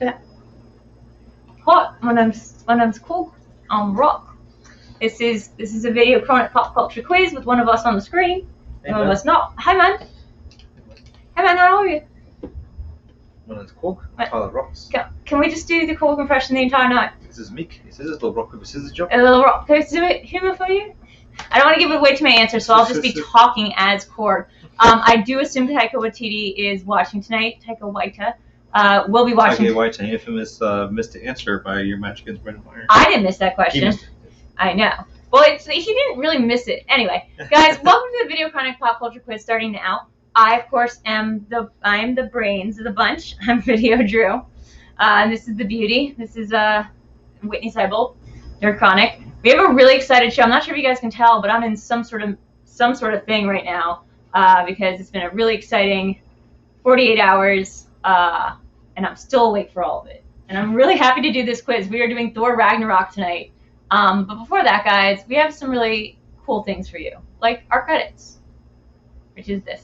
Yeah. Hi, my name's Cool. I'm Rock. This is a VideoChronic pop culture quiz with one of us on the screen, Hey, one of us not. Hi man. Hey man, how are you? My name's Quog. Tyler Rocks. Can we just do the Cool impression the entire night? This is Meek. This is a little rock paper scissors job. A little rock paper scissors humor for you. I don't want to give away too many answers, so I'll just be talking as Korg. I do assume Taika Waititi is watching tonight. Taika Waititi. We'll be watching. Taika Waititi, infamous, missed the answer by your match against Brendan Meyer. I didn't miss that question. I know. Well, he didn't really miss it. Anyway, guys, welcome to the VideoChronic pop culture quiz starting now. I, of course, am the brains of the bunch. I'm VideoDrew. And this is the beauty. This is Whitney Seibold, NerdChronic. We have a really excited show. I'm not sure if you guys can tell, but I'm in some sort of thing right now because it's been a really exciting 48 hours, and I'm still awake for all of it. And I'm really happy to do this quiz. We are doing Thor Ragnarok tonight. But before that, guys, we have some really cool things for you, like our credits, which is this.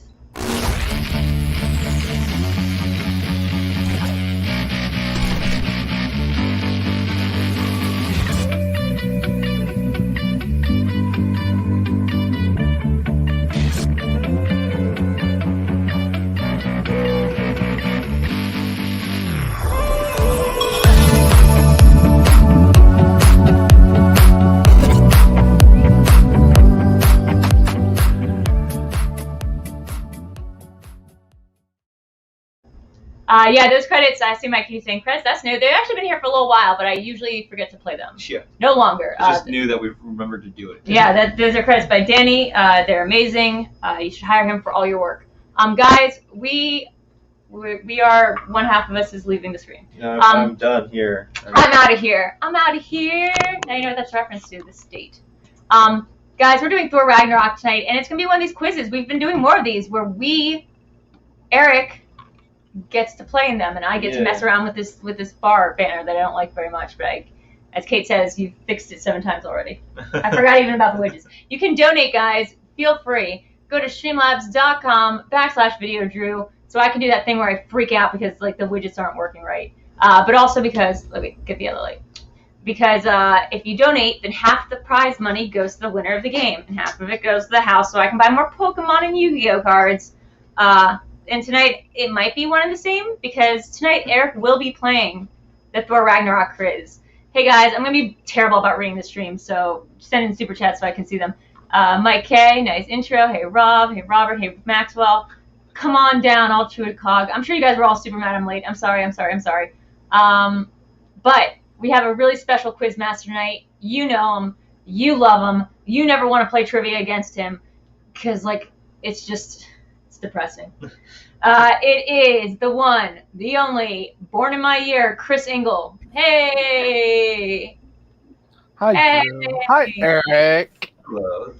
Yeah, those credits, I see my key saying credits, that's new. They've actually been here for a little while, but I usually forget to play them. Yeah. No longer. It's just new that we've remembered to do it. Yeah, those are credits by Danny. They're amazing. You should hire him for all your work. Guys, we are, one half of us is leaving the screen. No, I'm done here. I'm out of here. Now you know what that's a reference to, the state. Guys, we're doing Thor Ragnarok tonight, and it's going to be one of these quizzes. We've been doing more of these where Eric gets to play in them, and I get to mess around with this bar banner that I don't like very much, but as Kate says, you've fixed it 7 times already. I forgot even about the widgets. You can donate, guys. Feel free. Go to streamlabs.com/VideoDrew so I can do that thing where I freak out because like the widgets aren't working right. But also because, let me get the other light. Because if you donate, then half the prize money goes to the winner of the game, and half of it goes to the house so I can buy more Pokemon and Yu-Gi-Oh cards. And tonight, it might be one and the same, because tonight Eric will be playing the Thor Ragnarok quiz. Hey guys, I'm going to be terrible about reading the stream, so send in super chats so I can see them. Mike K, nice intro. Hey Rob, hey Robert, hey Maxwell. Come on down, all chewed cog. I'm sure you guys were all super mad I'm late. I'm sorry. But we have a really special quiz master tonight. You know him. You love him. You never want to play trivia against him, because, like, it's depressing. It is the one, the only, born in my year, Chris Engel. Hey! Hi, hey. Hi, Eric. Hello.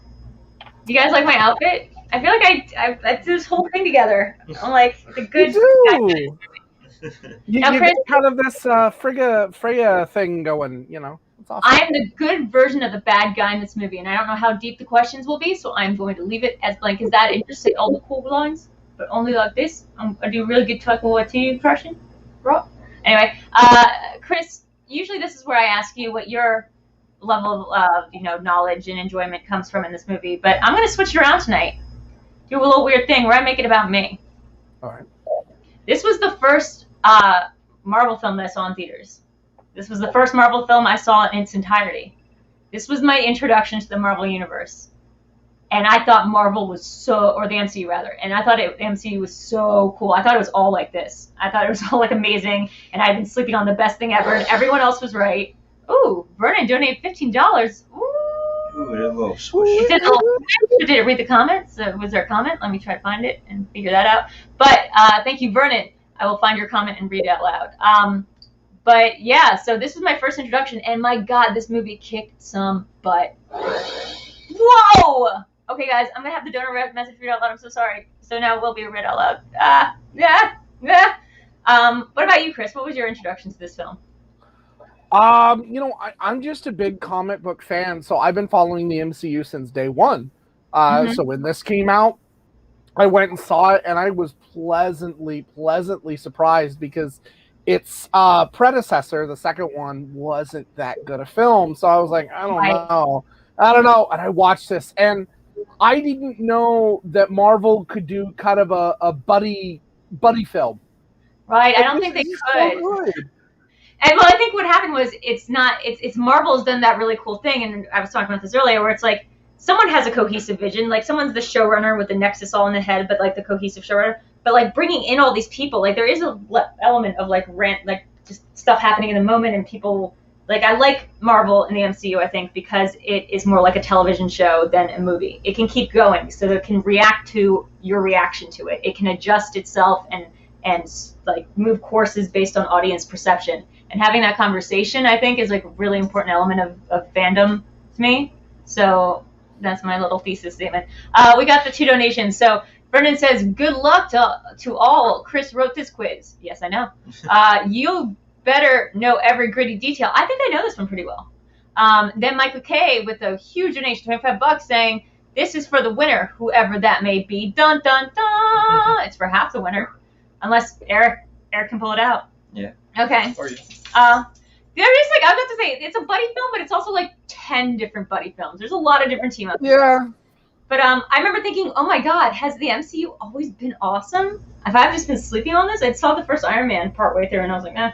Do you guys like my outfit? I feel like I do this whole thing together. I'm like the good. You do. You Chris, get kind of this Freya thing going, you know. It's awesome. I am the good version of the bad guy in this movie, and I don't know how deep the questions will be, so I'm going to leave it as blank as that and just say all the cool lines, but only like this. I do a really good Taika Waititi impression. Right? Anyway, Chris, usually this is where I ask you what your level of knowledge and enjoyment comes from in this movie, but I'm going to switch it around tonight. Do a little weird thing where I make it about me. All right. This was the first Marvel film that I saw in theaters. This was the first Marvel film I saw in its entirety. This was my introduction to the Marvel Universe. And I thought Marvel was or the MCU rather, and I thought the MCU was so cool. I thought it was all like this. I thought it was all like amazing, and I'd been sleeping on the best thing ever, and everyone else was right. Ooh, Vernon donated $15. Ooh. Ooh, a little swoosh. Did it read the comments? Was there a comment? Let me try to find it and figure that out. But thank you, Vernon. I will find your comment and read it out loud. But yeah, so this was my first introduction, and my God, this movie kicked some butt. Whoa! Okay, guys, I'm gonna have the donor message read out loud. I'm so sorry. So now it will be read out loud. What about you, Chris? What was your introduction to this film? I'm just a big comic book fan, so I've been following the MCU since day one. So when this came out, I went and saw it, and I was pleasantly surprised because its predecessor, the second one, wasn't that good a film. So I was like, I don't know. And I watched this, and I didn't know that Marvel could do kind of a buddy film. Right, I don't think they could. So and well, I think what happened was it's Marvel's done that really cool thing, and I was talking about this earlier, where it's like someone has a cohesive vision, like someone's the showrunner with the nexus all in the head, but like the cohesive showrunner. But like bringing in all these people, like there is a element of like just stuff happening in the moment, and people like I like Marvel in the MCU, I think, because it is more like a television show than a movie. It can keep going, so that it can react to your reaction to it. It can adjust itself and like move courses based on audience perception. And having that conversation, I think, is like a really important element of fandom to me. So that's my little thesis statement. We got the 2 donations. So Brendan says, good luck to all. Chris wrote this quiz. Yes, I know. You better know every gritty detail. I think I know this one pretty well. Then Michael K with a huge donation, $25, saying, this is for the winner, whoever that may be. Dun, dun, dun. It's for half the winner. Unless Eric can pull it out. Yeah. Okay. Or you. There's like, I was about to say, it's a buddy film, but it's also like 10 different buddy films. There's a lot of different team ups. Yeah. But I remember thinking, oh my God, has the MCU always been awesome? If I've just been sleeping on this, I saw the first Iron Man partway through, and I was like, eh.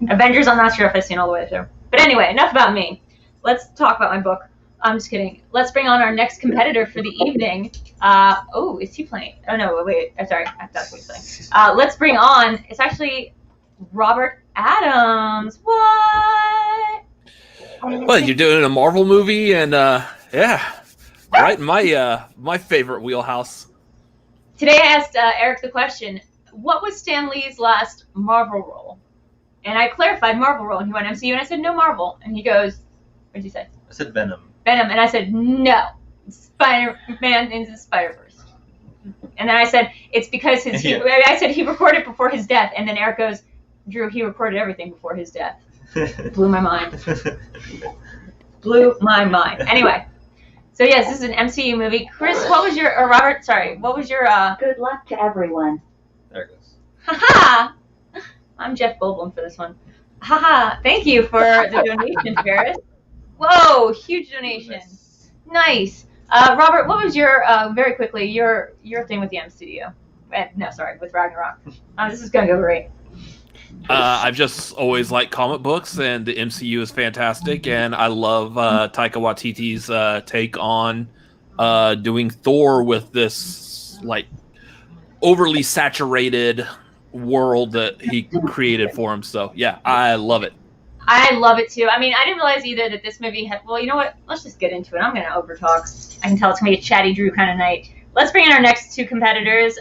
Avengers, I'm not sure if I've seen all the way through. But anyway, enough about me. Let's talk about my book. I'm just kidding. Let's bring on our next competitor for the evening. Oh, is he playing? Oh, no, wait. I'm sorry. That's what he's playing. Let's bring on, it's actually Robert Adams. What? Well, you're doing a Marvel movie, and yeah, right in my favorite wheelhouse. Today I asked Eric the question, what was Stan Lee's last Marvel role? And I clarified Marvel role, and he went MCU, and I said, no Marvel. And he goes, what did you say? I said Venom. Venom, and I said, no, Spider-Man into the Spider-Verse. And then I said, it's because I said he recorded before his death, and then Eric goes, Drew, he recorded everything before his death. Blew my mind. Blew my mind. Anyway, so yes, this is an MCU movie. Chris, what was your, or Robert, sorry, what was your, Good luck to everyone. There it goes. Haha! I'm Jeff Goldblum for this one. Haha, thank you for the donation, Ferris. Whoa, huge donation. Nice. Robert, what was your, very quickly, your thing with the MCU? No, sorry, with Ragnarok. This is going to go great. I've just always liked comic books, and the MCU is fantastic, and I love Taika Waititi's take on doing Thor with this, like, overly saturated world that he created for him. So, yeah, I love it. I love it too. I mean, I didn't realize either that this movie had. Well, you know what? Let's just get into it. I'm going to overtalk. I can tell it's going to be a chatty Drew kind of night. Let's bring in our next 2 competitors.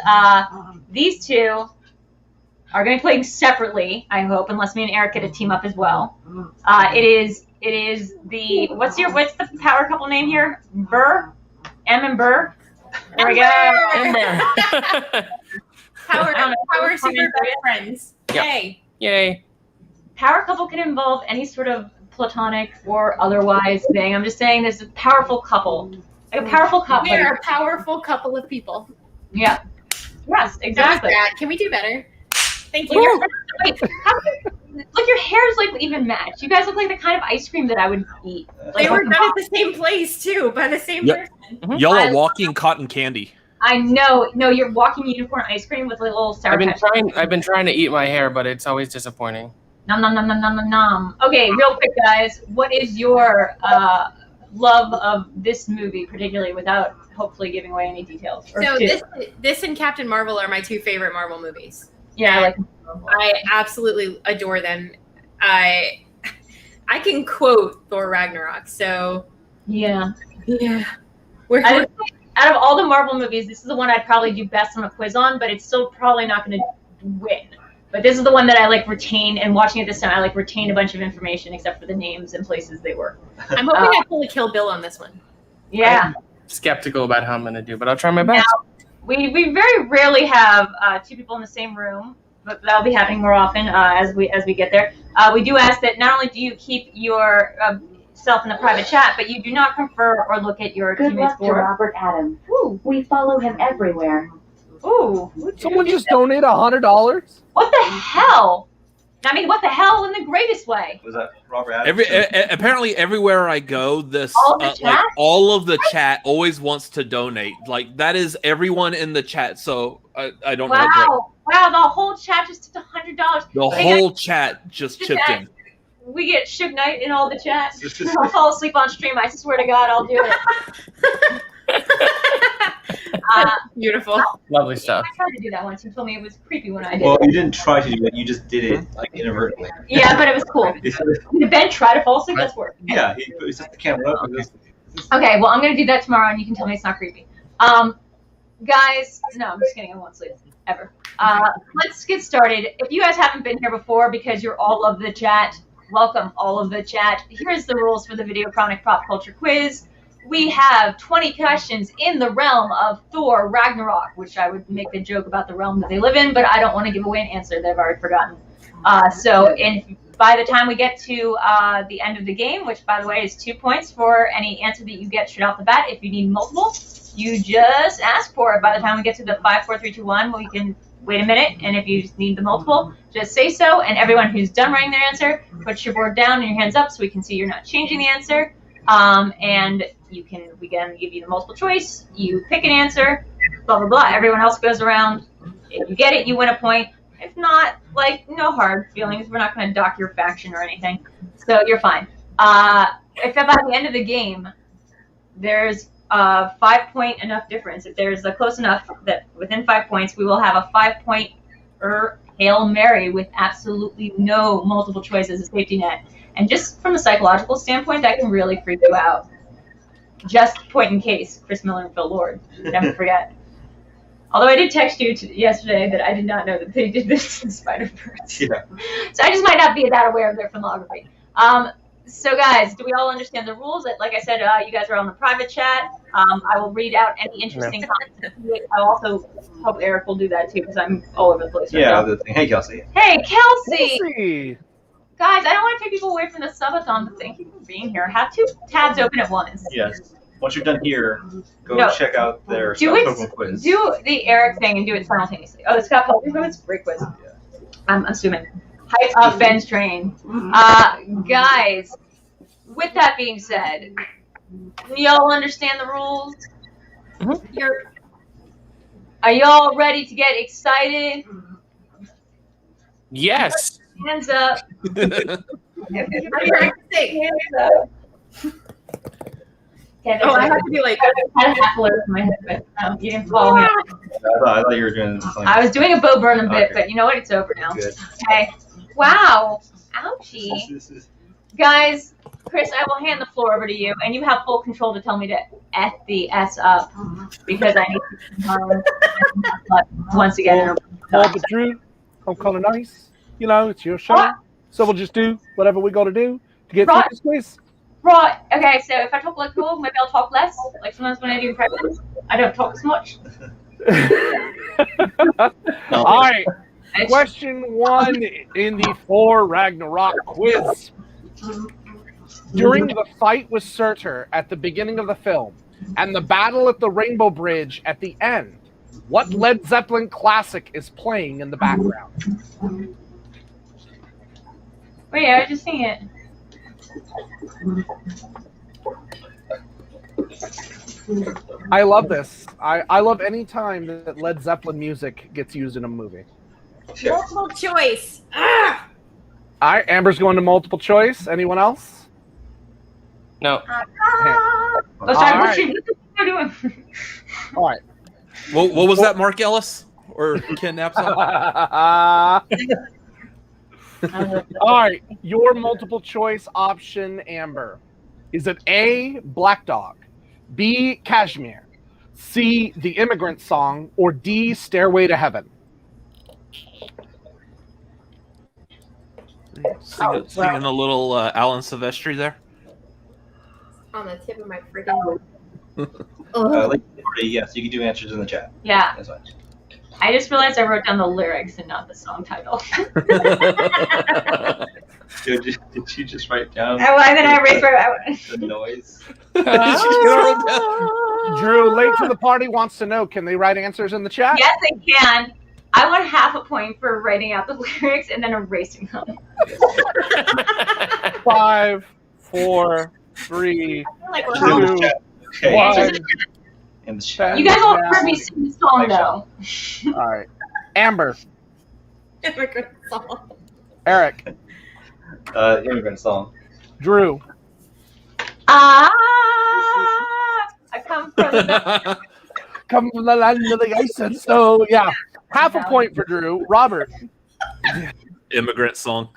These 2 are going to be playing separately, I hope, unless me and Eric get a team up as well. It is the what's the power couple name here? Burr, M and Burr. There we go. Power super best friends. Yep. Yay. Yay. Power couple can involve any sort of platonic or otherwise thing. I'm just saying there's a powerful couple. Like a powerful couple. We are a powerful couple of people. Yeah. Yes, exactly. That was bad. Can we do better? Thank you. Wait, look, your hairs like even match. You guys look like the kind of ice cream that I would eat. They were done at the same place too, by the same person. Mm-hmm. Y'all are walking cotton candy. I know. No, you're walking unicorn ice cream with a little sour patch. I've been trying to eat my hair, but it's always disappointing. Nom nom nom nom nom nom nom. Okay, real quick, guys. What is your love of this movie, particularly, without hopefully giving away any details? So this and Captain Marvel are my 2 favorite Marvel movies. Yeah, I absolutely adore them. I can quote Thor Ragnarok. So yeah. Out of all the Marvel movies, this is the one I'd probably do best on a quiz on, but it's still probably not going to win. But this is the one that I like retain, and watching it this time, I like retained a bunch of information except for the names and places they were. I'm hoping I pull a Kill Bill on this one. Yeah. I'm skeptical about how I'm going to do, but I'll try my best. Now, we very rarely have 2 people in the same room, but that'll be happening more often as we get there. We do ask that not only do you keep your self in the private chat, but you do not confer or look at your Good teammates' luck to board. Robert Adams. Ooh. We follow him everywhere. Ooh. Someone just donate $100. What the hell? I mean, what the hell in the greatest way? Was that Robert Adams? Apparently, everywhere I go, this All the like chat? all of the chat always wants to donate. Like that is everyone in the chat. So I don't know. Wow, the whole chat just took $100. The whole chat just chipped in. We get Suge Knight in all the chat. I'll fall asleep on stream. I swear to God, I'll do it. Beautiful. Lovely stuff. I tried to do that once. You told me it was creepy when I did Well, it. you didn't try to do it. You just did it like inadvertently. Yeah, but it was cool. Did Ben try to fall asleep? That's work. Yeah, he set the camera up. Okay, well, I'm going to do that tomorrow, and you can tell me it's not creepy. Guys, no, I'm just kidding. I won't sleep ever. Let's get started. If you guys haven't been here before because you're all of the chat, welcome all of the chat. Here's the rules for the VideoChronic Pop Culture Quiz. We have 20 questions in the realm of Thor Ragnarok, which I would make the joke about the realm that they live in, but I don't want to give away an answer. They've already forgotten. By the time we get to the end of the game, which, by the way, is 2 points for any answer that you get straight off the bat, if you need multiple, you just ask for it. By the time we get to the 5, 4, 3, 2, 1, we can wait a minute, and if you need the multiple, just say so. And everyone who's done writing their answer, put your board down and your hands up so we can see you're not changing the answer. And we can give you the multiple choice. You pick an answer, blah, blah, blah. Everyone else goes around. If you get it, you win a point. If not, like, no hard feelings. We're not going to dock your faction or anything. So you're fine. If by the end of the game, there's a 5-point enough difference, if there's a close enough that within 5 points, we will have a 5-point Hail Mary with absolutely no multiple choice as a safety net. And just from a psychological standpoint, that can really freak you out. Just point in case, Chris Miller and Phil Lord. Never forget. Although I did text you yesterday that I did not know that they did this in Spider-Verse. Yeah. So I just might not be that aware of their filmography. So guys, do we all understand the rules? Like I said, you guys are on the private chat. I will read out any interesting comments. I also hope Eric will do that too, because I'm all over the place right now. The thing. Hey, Kelsey. Hey, Kelsey! Kelsey! Guys, I don't want to take people away from the subathon, but thank you for being here. Have 2 tabs open at once. Yes. Once you're done here, go check out their Scott quiz. Do the Eric thing and do it simultaneously. Oh, the Scott Pilgrim quiz? Great quiz. Yeah. I'm assuming. Hype up Ben's train. Guys, with that being said, y'all understand the rules? Are y'all ready to get excited? Yes. Hands up. Hands up. Oh, I have to be like. I had a half alert in my head, but you didn't follow me. I thought you were doing this. I was doing a Bo Burnham bit, but you know what? It's over now. Good. Okay. Wow. Ouchie. Guys, Chris, I will hand the floor over to you, and you have full control to tell me to F the S up, because I need to confirm once again. Well, but Drew, I'm kind of nice. You know, it's your show. What? So we'll just do whatever we got to do to get Right. through this quiz. Right. Okay, so if I talk like cool, maybe I'll talk less. Like sometimes when I do practice, I don't talk as much. All right. Question 1 in the Thor Ragnarok quiz. During the fight with Surtur at the beginning of the film and the battle at the Rainbow Bridge at the end, what Led Zeppelin classic is playing in the background? Wait, I was just seeing it. I love this. I love any time that Led Zeppelin music gets used in a movie. Multiple choice. Ah! All right, Amber's going to multiple choice. Anyone else? No. Oh, sorry, All what right. you doing? All right. What was that, Mark Ellis or Ken Napsok? All right, your multiple choice option, Amber. Is it A, Black Dog, B, Kashmir, C, The Immigrant Song, or D, Stairway to Heaven? Singing a little Alan Silvestri there. On the tip of my freaking. Yes, you can do answers in the chat. Yeah, That's fine. I just realized I wrote down the lyrics and not the song title. Did you just write down And then I erased the noise? Drew, late to the party, wants to know, can they write answers in the chat? Yes, they can. I want half a point for writing out the lyrics and then erasing them. 5, 4, 3, Like we're 2, Okay. 1. In the chat. You guys all heard me sing the song though. All right. Amber, immigrant song. Eric, Immigrant song. Drew, I come from the come from the land of the ice and snow. Yeah. Half a point for Drew. Robert, Immigrant song.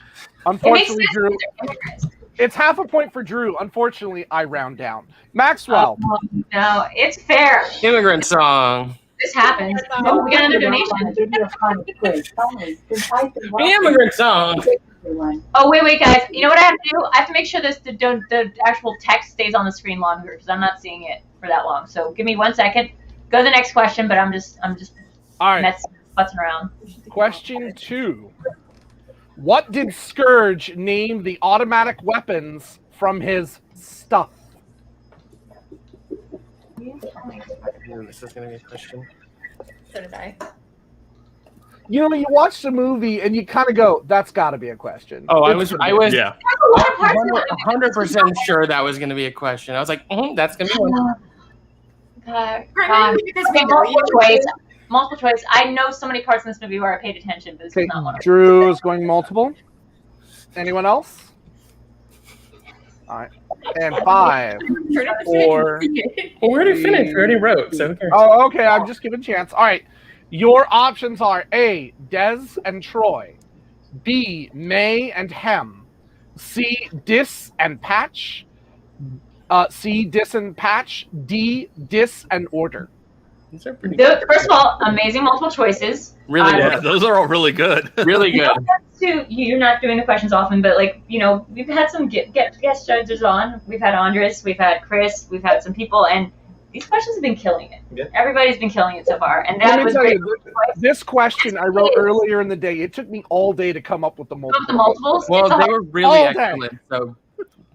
unfortunately, Drew. immigrants. It's half a point for Drew. Unfortunately, I round down. Maxwell, No, it's fair. Immigrant song. This happens. Oh, we got another donation. VideoChronic quiz. Finally, since I've been The immigrant song. everyone. Oh, wait, guys. You know what I have to do? I have to make sure the actual text stays on the screen longer because I'm not seeing it for that long. So give me 1 second. Go to the next question, but I'm just all right. futzing around. Question 2. What did Scourge name the automatic weapons from his stuff? This is gonna be a question. So did I. You know, you watch the movie and you kind of go, "That's got to be a question." Oh, I It's- was Yeah. 100% sure that was gonna be a question. I was like, that's gonna be one. Multiple choice. I know so many parts in this movie where I paid attention, but this Okay, is not one of them. Drew is going multiple. Anyone else? All right. And 5, 4. Well, we already finished. We already wrote, so who cares? Oh, okay. I'm just giving a chance. All right. Your options are A, Des and Troy. B, May and Hem. C, Dis and Patch. C, Dis and Patch. D, Dis and Order. These are pretty good. First of all, amazing multiple choices. Really I- good. Yeah, those are all really good. Really good. You're not doing the questions often, but we've had some guest judges on. We've had Andres, we've had Chris, we've had some people, and these questions have been killing it. Yeah. Everybody's been killing it so far, and Let that me was tell great. you, this question I wrote earlier in the day. It took me all day to come up with the Of multiple. the multiples, Well, it's a they were really all day. excellent. So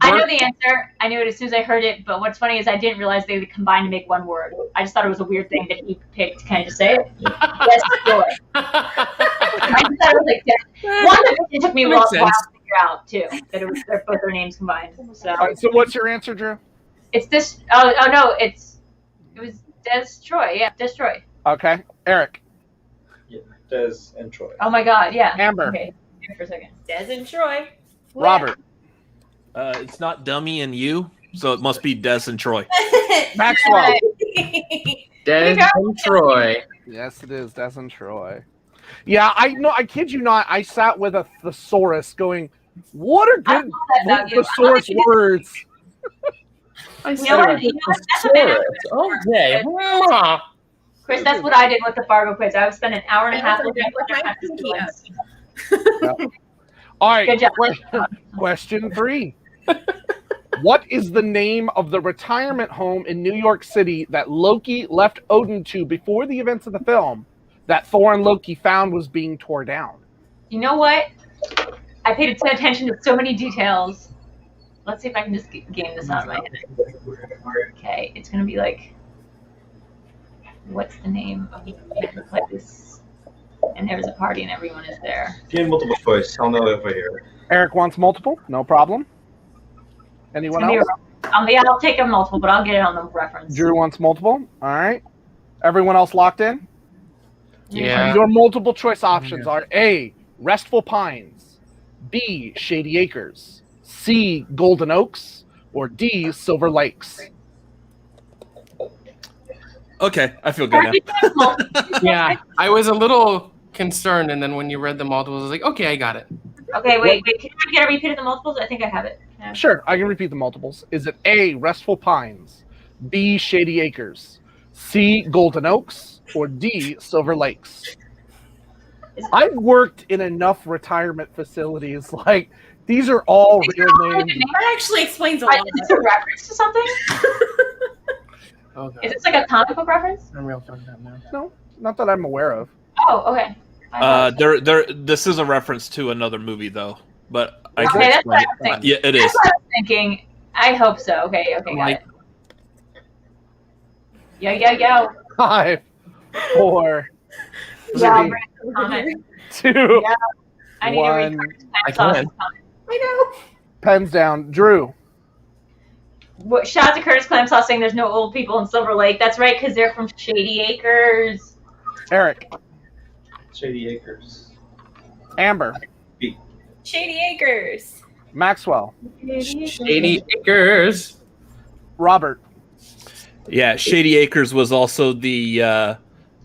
I know the answer. I knew it as soon as I heard it. But what's funny is I didn't realize they would combine to make one word. I just thought it was a weird thing that he picked. Can I just say it? Yes, joy. I just thought it was like that. One of it took me a while Makes to sense. figure out too that it was both their names combined. So All right, so what's your answer, Drew? it's this. Oh no, it was Des Troy. Yeah, Des Troy. Okay. Eric. Yeah. Des and Troy. Oh my God. Yeah. Amber. Okay. Here for a second. Des and Troy. Robert. It's not Dummy and You, so it must be Des and Troy. Maxwell. Des and Troy. Yes, it is. Des and Troy. Yeah, I know. I kid you not. I sat with a thesaurus going, what are I good love that about you. thesaurus words? I You know what? Anyway. That's what I did. Okay. Chris, that's what I did with the Fargo quiz. I would spend an hour and a half That's looking okay. at With the my ones. All right. Good job. Question 3. What is the name of the retirement home in New York City that Loki left Odin to before the events of the film that Thor and Loki found was being torn down? You know what? I paid attention to so many details. Let's see if I can just game this out of my head. Okay, it's gonna be like, what's the name of the place? And there was a party and everyone is there. Give me multiple choice. I'll know if I hear it. Eric wants multiple. No problem. Anyone else? I'll take a multiple, but I'll get it on the reference. Drew wants multiple. All right. Everyone else locked in? Yeah. Your multiple choice options are A, Restful Pines, B, Shady Acres, C, Golden Oaks, or D, Silver Lakes. Okay, I feel good now. Yeah. I was a little concerned, and then when you read the multiples, I was like, okay, I got it. Okay, wait. Can I get a repeat of the multiples? I think I have it. Yeah. Sure, I can repeat the multiples. Is it A, Restful Pines, B, Shady Acres, C, Golden Oaks, or D, Silver Lakes? I've worked in enough retirement facilities. Like, these are all real names. That actually explains a Is lot. this a reference to something? Okay. Is this like a comic book reference? I'm real fucked up now. No, not that I'm aware of. Oh, okay. This is a reference to another movie though, but I Okay, can that's explain what I was thinking. Yeah, it is. That's what I was thinking. I hope so. Okay, got Like- it. Yo. 5, 4, Yeah, 3, comment. 2, Yeah. I need to read 1. I Curtis' can. comment. I know. Pens down. Drew. Shout out to Curtis Clam Sauce saying there's no old people in Silver Lake. That's right, because they're from Shady Acres. Eric. Shady Acres. Amber. Shady Acres. Maxwell. Shady Acres. Robert. Yeah, Shady Acres was also the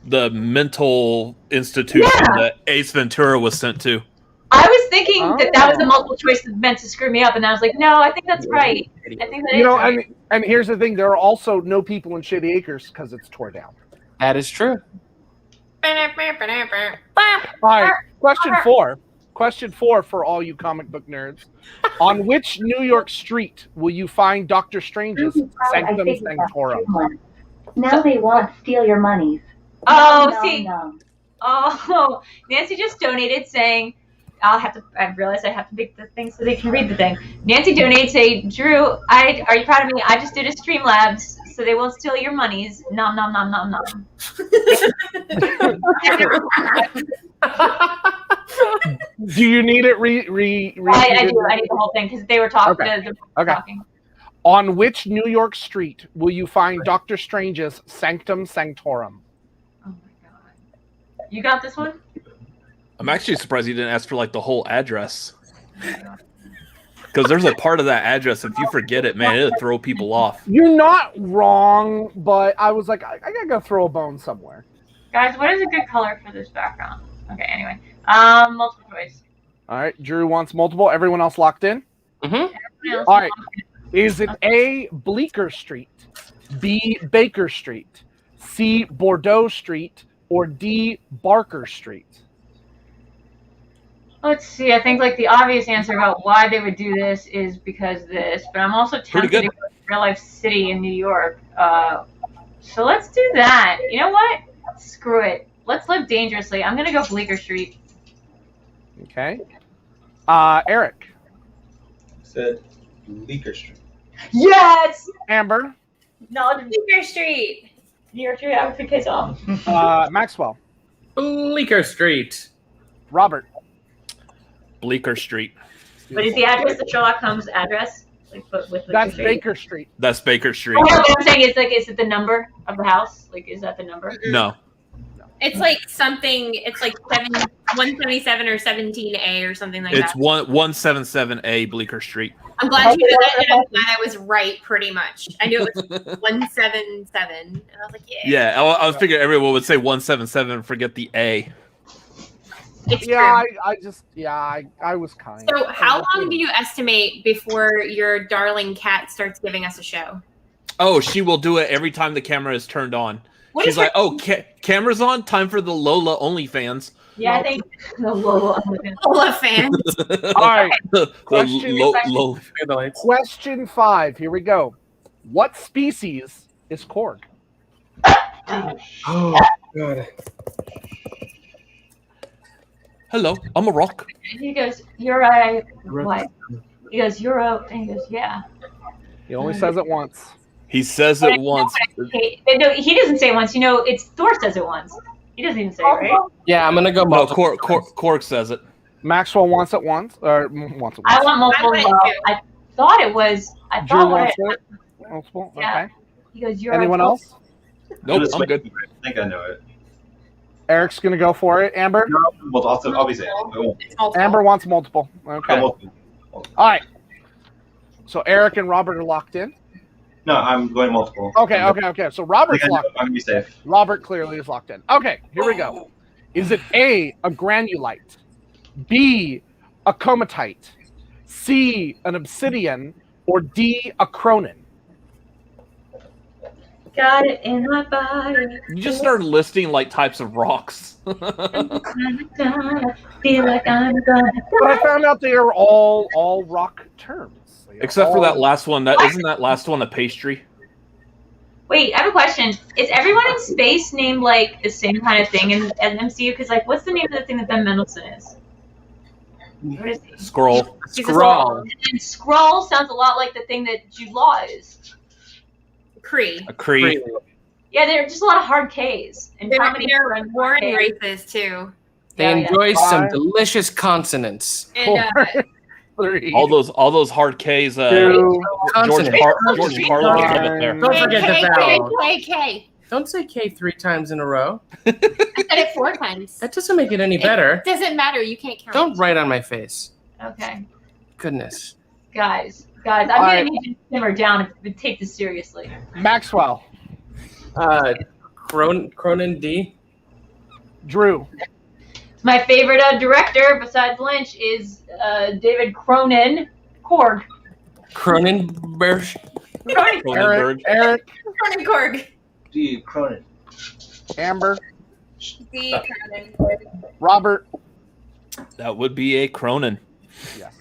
mental institution that Ace Ventura was sent to. I was thinking that was a multiple choice that meant to screw me up, and I was like, no, I think that's right. I think that is right. And here's the thing: there are also no people in Shady Acres because it's tore down. That is true. All right, question 4. Question 4 for all you comic book nerds: on which New York street will you find Doctor Strange's Sanctum Sanctorum? Now they want to steal your monies. Oh, Nom, see. nom, nom. Oh, Nancy just donated saying, I realized I have to make the thing so they can read the thing. Nancy donated saying, Drew, are you proud of me? I just did a Streamlabs so they won't steal your monies. Nom, nom, nom, nom, nom. Do you need it I do. I need the whole thing because they were talking. Okay. Talking. On which New York street will you find Doctor Strange's Sanctum Sanctorum? Oh my god. You got this one? I'm actually surprised you didn't ask for like the whole address. Because there's a part of that address, if you forget it, man, it'll throw people off. You're not wrong, but I was like, I gotta go throw a bone somewhere. Guys, what is a good color for this background? Okay, anyway. Multiple choice. All right, Drew wants multiple. Everyone else locked in? Mm-hmm. All right. Is it A, Bleecker Street, B, Baker Street, C, Bordeaux Street, or D, Barker Street? Let's see. I think like the obvious answer about why they would do this is because this, but I'm also tempted to go to real life city in New York. So let's do that. You know what? Screw it. Let's live dangerously. I'm gonna go Bleecker Street. Okay. Eric. Said Bleecker Street. Yes. Amber. No, Bleecker Street. New York Street. I would pick his own. Maxwell. Bleecker Street. Robert. Bleecker Street. But is the address the Sherlock Holmes address? Like, with That's Street? Baker Street. That's Baker Street. Oh, no, but I'm saying is it the number of the house? Like, is that the number? No. It's like something. It's like 177 or 17A or something like It's that. 177A Bleecker Street. I'm glad you did that, and I'm glad I was right pretty much. I knew it was 177, and I was like, yeah. Yeah, I was figuring everyone would say 177 and forget the A. It's Yeah, true. I was kind. So how long do you estimate before your darling cat starts giving us a show? Oh, she will do it every time the camera is turned on. What She's is like, oh, camera's on, time for the Lola OnlyFans. Yeah, I think the Lola. Lola fans. All right. Lola. Question 5. Here we go. What species is Korg? Oh, God. Hello, I'm a rock. He goes, you're a what? He goes, you're a, and he goes, yeah. He only says it once. He says it once. No, he doesn't say it once. You know, it's Thor says it once. He doesn't even say it, right? Yeah, I'm gonna go No, multiple. Korg says it. Maxwell wants it once, or wants it I once. want multiple. I want it too. I thought it was. I Drew thought wants it. it. Multiple. Yeah. Okay. He goes, you're Anyone a else? Nope, Just I'm wait. good. I think I know it. Eric's gonna go for it. Amber. Well, also, I'll be safe. It's multiple. Amber wants multiple. Okay. All right. So Eric and Robert are locked in. No, I'm going multiple. Okay. So Robert's I'm locked. gonna be safe. Robert clearly is locked in. Okay, here we go. Is it A, a granulite, B, a comatite, C, an obsidian, or D, a cronin? Got it in my body. You just started listing like types of rocks. Feel like I'm gonna But I found out they are all rock terms. They are Except for all- that last one. Isn't that last one a pastry? Wait, I have a question. Is everyone in space named like the same kind of thing in MCU? Because like, what's the name of the thing that Ben Mendelsohn is? What is he? Scroll. He's a Skrull. And Skrull sounds a lot like the thing that Jude Law is. Kree. A Cree. Yeah, there are just a lot of hard Ks. And They're how many warring races too. They Yeah, enjoy some Five. delicious consonants. And 3, All those hard K's. 2, Consonants. George Carlin would have it there. Don't forget the vowel. K. Don't say K 3 times in a row. I said it 4 times. That doesn't make it any better. It doesn't matter. You can't count. Don't write on my face. Okay. Goodness. Guys, I'm All gonna right. need you to simmer down and take this seriously. Maxwell, Cronin D. Drew, My favorite director besides Lynch is David Cronin. Korg. Cronenberg. Cronenberg. Eric, Cronin Korg. D. Cronin. Amber, D. Cronin. Robert. That would be a Cronin. Yes.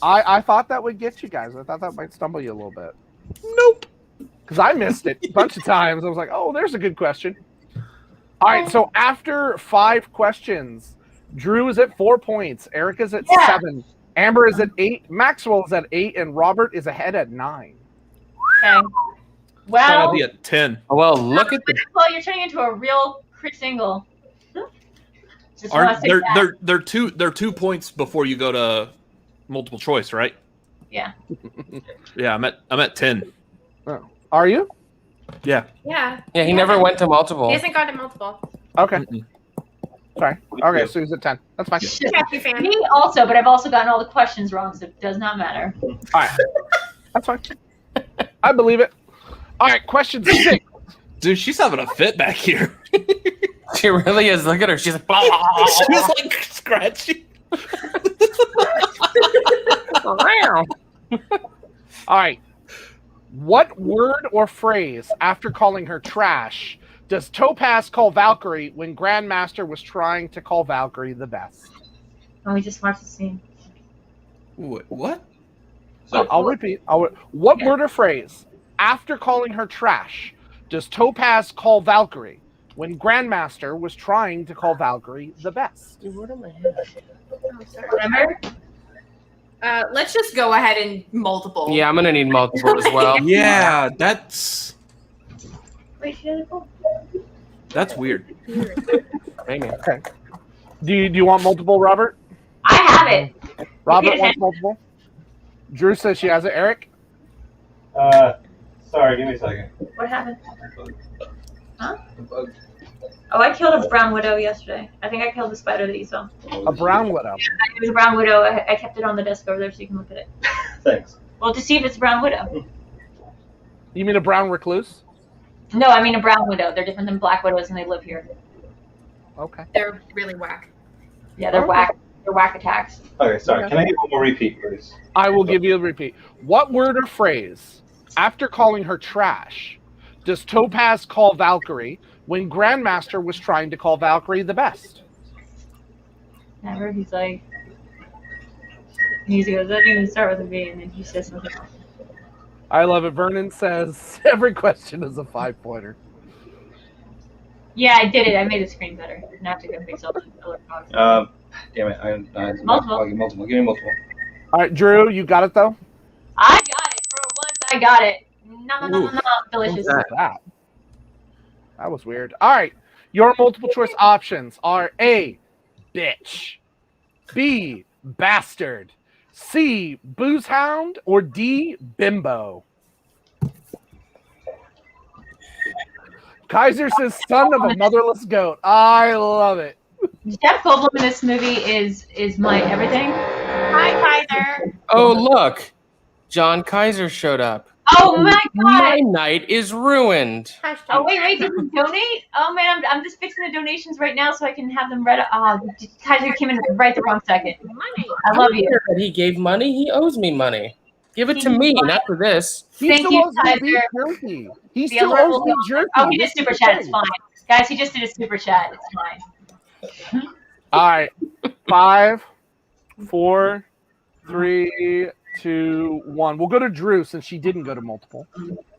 I thought that would get you guys. I thought that might stumble you a little bit. Nope. Because I missed it a bunch of times. I was like, oh, there's a good question. All right, so after 5 questions, Drew is at 4 points. Eric is at 7. Amber is at 8. Maxwell is at 8. And Robert is ahead at 9. Okay. Well, I'll be at 10. Well, look at the. Well, you're turning into a real crit single. Just wanna say that. They're 2 points before you go to multiple choice, right? Yeah. Yeah, I'm at 10. Oh. Are you? Yeah. Yeah. Yeah, he never went to multiple. He hasn't gone to multiple. Okay. Mm-mm. Sorry. Okay, so he's at 10. That's fine. Happy fan. Me also, but I've also gotten all the questions wrong, so it does not matter. All right. That's fine. I believe it. All right, question 6. Dude, she's having a fit back here. She really is. Look at her. She's like, blah, blah, blah, blah. She's like scratchy. All right. What word or phrase, after calling her trash, does Topaz call Valkyrie when Grandmaster was trying to call Valkyrie the best? Oh, we just watched the scene. What? I'll repeat. What word or phrase, after calling her trash, does Topaz call Valkyrie when Grandmaster was trying to call Valkyrie the best? Dude, what am I having? Oh, sorry. Remember? Let's just go ahead and multiple. Yeah, I'm gonna need multiple as well. Yeah, that's Wait, she had a goal. weird. Maybe. Okay. Do you want multiple, Robert? I have it. Robert Okay. wants multiple. Drew says she has it. Eric? Sorry, give me a second. What happened? Oh, I killed a brown widow yesterday. I think I killed the spider that you saw. A brown widow. It was a brown widow. I kept it on the desk over there so you can look at it. Thanks. Well, to see if it's a brown widow. You mean a brown recluse? No, I mean a brown widow. They're different than black widows and they live here. Okay. They're really whack. Yeah, they're Okay. whack. They're whack attacks. Okay, sorry. Okay. Can I get one more repeat, please? I will give you a repeat. What word or phrase, after calling her trash, does Topaz call Valkyrie when Grandmaster was trying to call Valkyrie the best? Never. He's like, he goes, that didn't even start with a V, and then he says something else. I love it. Vernon says every question is a 5-pointer. Yeah, I did it. I made the screen better. Now I have to go fix all the other problems. Damn it. Multiple. Multiple. Give me multiple. All right, Drew, you got it though? I got it. For once, I got it. No. Delicious. What was that was weird. All right, your multiple choice options are A, bitch, B, bastard, C, booze hound, or D, bimbo. Kaiser says son of a motherless goat. I love it. Jeff Goldblum in this movie is my everything. Hi, Kaiser. Oh, look. John Kaiser showed up. Oh my My god! night is ruined. Oh wait, did you donate? Oh man, I'm just fixing the donations right now so I can have them read. Kaiser came in right the wrong second. I love you. That he gave money. He owes me money. Give it to me, not for this. He Thank still you, owes me beef Kaiser. jerky. He The still other owes me one- jerky. Oh, he did This super is chat. the It's thing. fine, guys. He just did a super chat. It's fine. All right, 5, 4, 3, 2, 1. We'll go to Drew since she didn't go to multiple.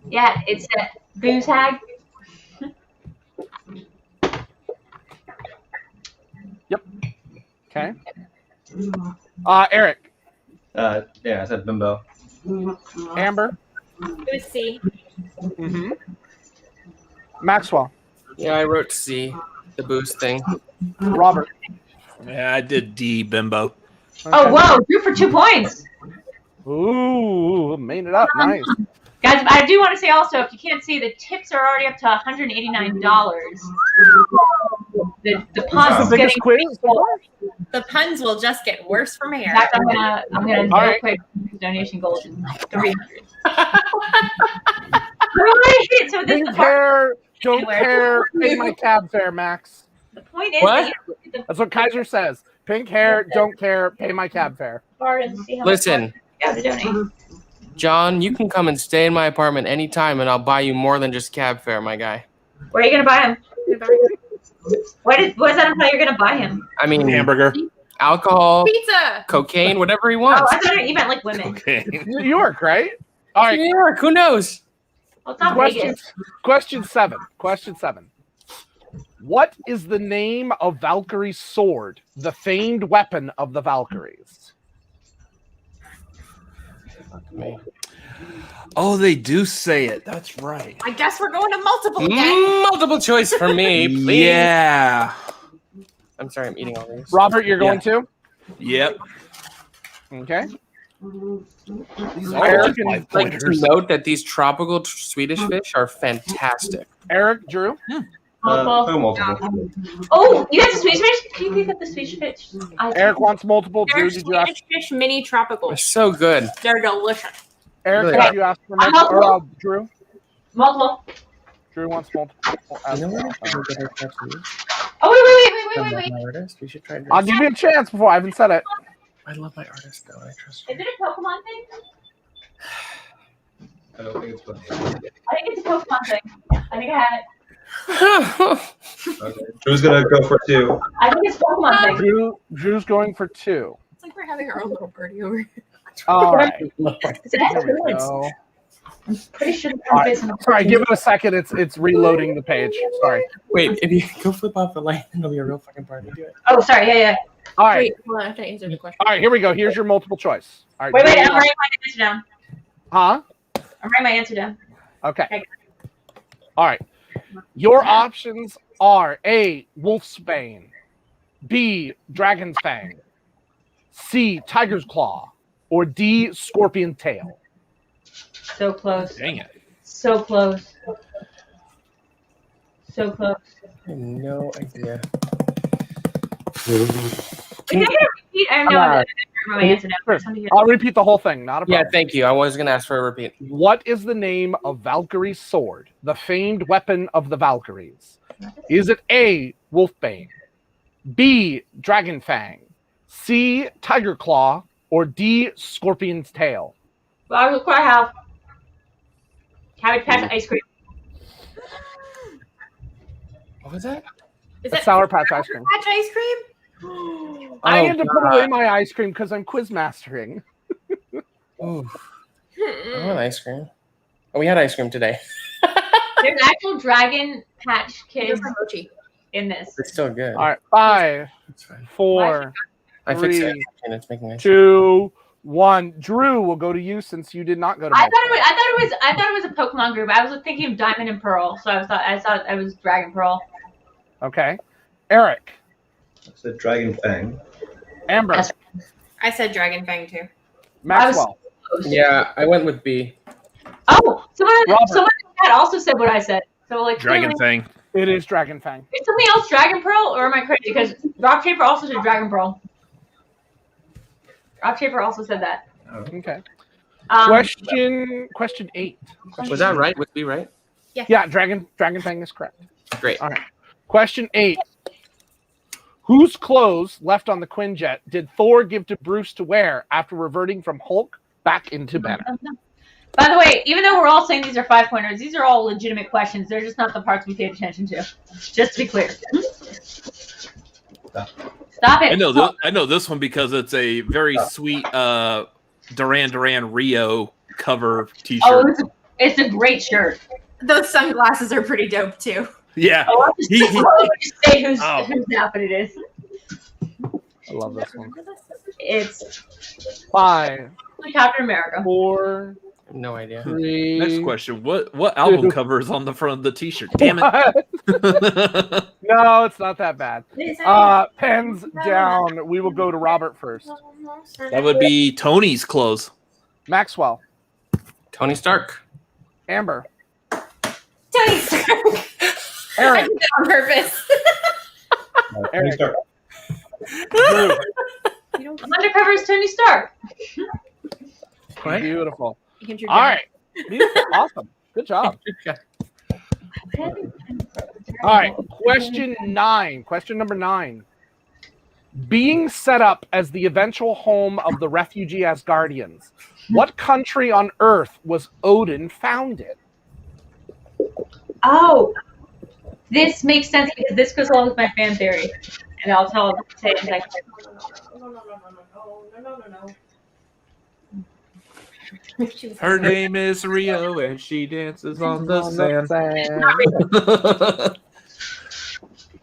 Yeah, it's a booze hag. Okay. Eric, Yeah, I said bimbo. Amber, It was C. Maxwell, Yeah, I wrote C. the boost thing. Robert. Yeah, I did D, Bimbo. Oh, whoa, Drew for 2 points. Ooh, made it up. Nice. Guys, I do want to say also, if you can't see, the tips are already up to $189. The puns Is this the biggest quiz? The puns will just get worse from here. In fact, I'm gonna All real right. quick donation goal is 300. So this is Pink the part. hair, don't Anywhere. care, pay my cab fare, Max. The point is, What? that you look at the That's what Kaiser says. Pink hair, don't care, pay my cab fare. card and see how Listen, much you have to donate. John, you can come and stay in my apartment anytime, and I'll buy you more than just cab fare, my guy. Where are you gonna buy him? What does that imply you're gonna buy him? I mean, Hamburger. alcohol, Pizza. cocaine, whatever he Oh, wants. I thought you meant like women. Okay. New York, right? All right. New York, who knows? Well, it's not Question, Vegas. question 7. Question 7. What is the name of Valkyrie's sword, the famed weapon of the Valkyries? Oh, they do say it. That's right. I guess we're going to multiple again. Multiple choice for me, please. Yeah. I'm sorry, I'm eating all these. Robert, you're going to? Yep. Okay. These I are would just life like to pointers. note that these tropical Swedish fish are fantastic. Eric, Drew? Multiple. Oh, you got the Swedish fish? Can you pick up the Swedish fish? Eric wants multiple. They're Drew, did you ask? Swedish fish mini tropical. They're so good. They're delicious. Eric, Really? did you ask for I'm multiple? Or, multiple. Drew? Multiple. Drew wants multiple. You know what? I can get her tattoos Oh, wait. from my artist. We should try this. I'll give you a chance before I haven't said it. I love my artist, though. I trust Is her. it a Pokemon thing? I don't think it's funny. I think it's a Pokemon thing. I think I have it. Okay. Drew's gonna go for 2. I think it's a Pokemon thing. Drew's going for 2. It's like we're having our own little party over here. All right. Is it There we Pokemon? go. I'm pretty sure the All right. is in the Sorry, give it a second. It's reloading the page. Sorry. Wait, if you go flip off the light, it'll be a real fucking party. Do it. Oh, sorry. Yeah. All right. Wait, hold on. I have to answer the question. All right, here we go. Here's your multiple choice. All right. Wait. Drew, I'm writing my answer down. Huh? I'm writing my answer down. Okay. All right. Your options are A, Wolfsbane, B, Dragon's Fang, C, Tiger's Claw, or D, Scorpion Tail. So close. Dang it. So close. So close. I have no idea. Can I get a repeat? I know I my answer now. Sure. It's time to hear- I'll repeat the whole thing. Not a Yeah, problem. thank you. I was going to ask for a repeat. What is the name of Valkyrie's sword, the famed weapon of the Valkyries? Is it A, Wolfbane, B, Dragon Fang, C, Tiger Claw, or D, Scorpion's Tail? Well, look what I have. Cabbage Patch ice cream. What was that? Is It's that Sour Patch ice cream. Patch ice cream? I Oh, had to put God. away my ice cream because I'm quiz mastering. Ooh, I want ice cream. Oh, we had ice cream today. There's actual Dragon Patch Kids Here's my mochi. in this. It's still good. All right, 5, It's fine. 4, I fixed Three, it and it's making nice. 2, 1. Drew, we'll go to you since you did not go to. I multiple. thought it was a Pokemon group. I was thinking of Diamond and Pearl, so I thought it was Dragon Pearl. Okay, Eric, I said Dragon Fang. Amber, Yes. I said Dragon Fang too. Maxwell. Yeah, I went with B. Oh, someone Robert. in the chat also said what I said. So like Dragon clearly- Thing. It is Dragon Fang. Is something else Dragon Pearl, or am I crazy? Because Rob Shaper also said Dragon Pearl. Rob Shaper also said that. Okay. Question 8. Was that right? Was B right? Yeah, Dragon Fang is correct. Great. All right. Question 8. Whose clothes left on the Quinjet did Thor give to Bruce to wear after reverting from Hulk back into Banner? By the way, even though we're all saying these are 5-pointers, these are all legitimate questions. They're just not the parts we paid attention to. Just to be clear. Stop it. I know this one because it's a very sweet Duran Duran Rio cover T-shirt. Oh, it's a great shirt. Those sunglasses are pretty dope too. Yeah. Oh, I'll just, I'll just say whose outfit it is. I love this one. It's 5, Captain America. 4, No idea. Three. Next question. What album cover is on the front of the T-shirt? Damn it. No, it's not that bad. Pens down. We will go to Robert first. That would be Tony's clothes. Maxwell. Tony Stark. Amber. Tony Stark. I Eric. did that on purpose. Eric. Start. Drew. Undercover is Tony Stark. What? Beautiful. Andrew All right. Beautiful. Awesome. Good job. All right. Question 9. Question number 9. Being set up as the eventual home of the refugee Asgardians, what country on Earth was Odin founded? Oh, this makes sense because this goes along with my fan theory, and I'll say it next. Her name is Rio, and she dances on the sand.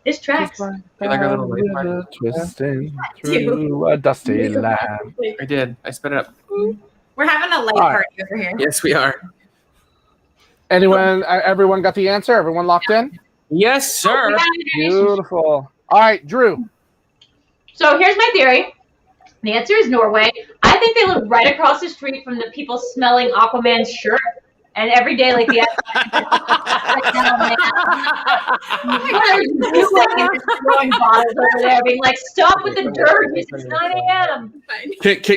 This tracks. Feel like a little late. Twisting through a dusty land. I did. I spit it up. We're having a light All right. party over here. Yes, we are. Everyone got the answer? Everyone locked in? Yes, sir. Beautiful. All right, Drew. So here's my theory. The answer is Norway. I think they live right across the street from the people smelling Aquaman's shirt. And every day, like the throwing bottles over there, being like, "Stop with the dirt! It's 9 a.m."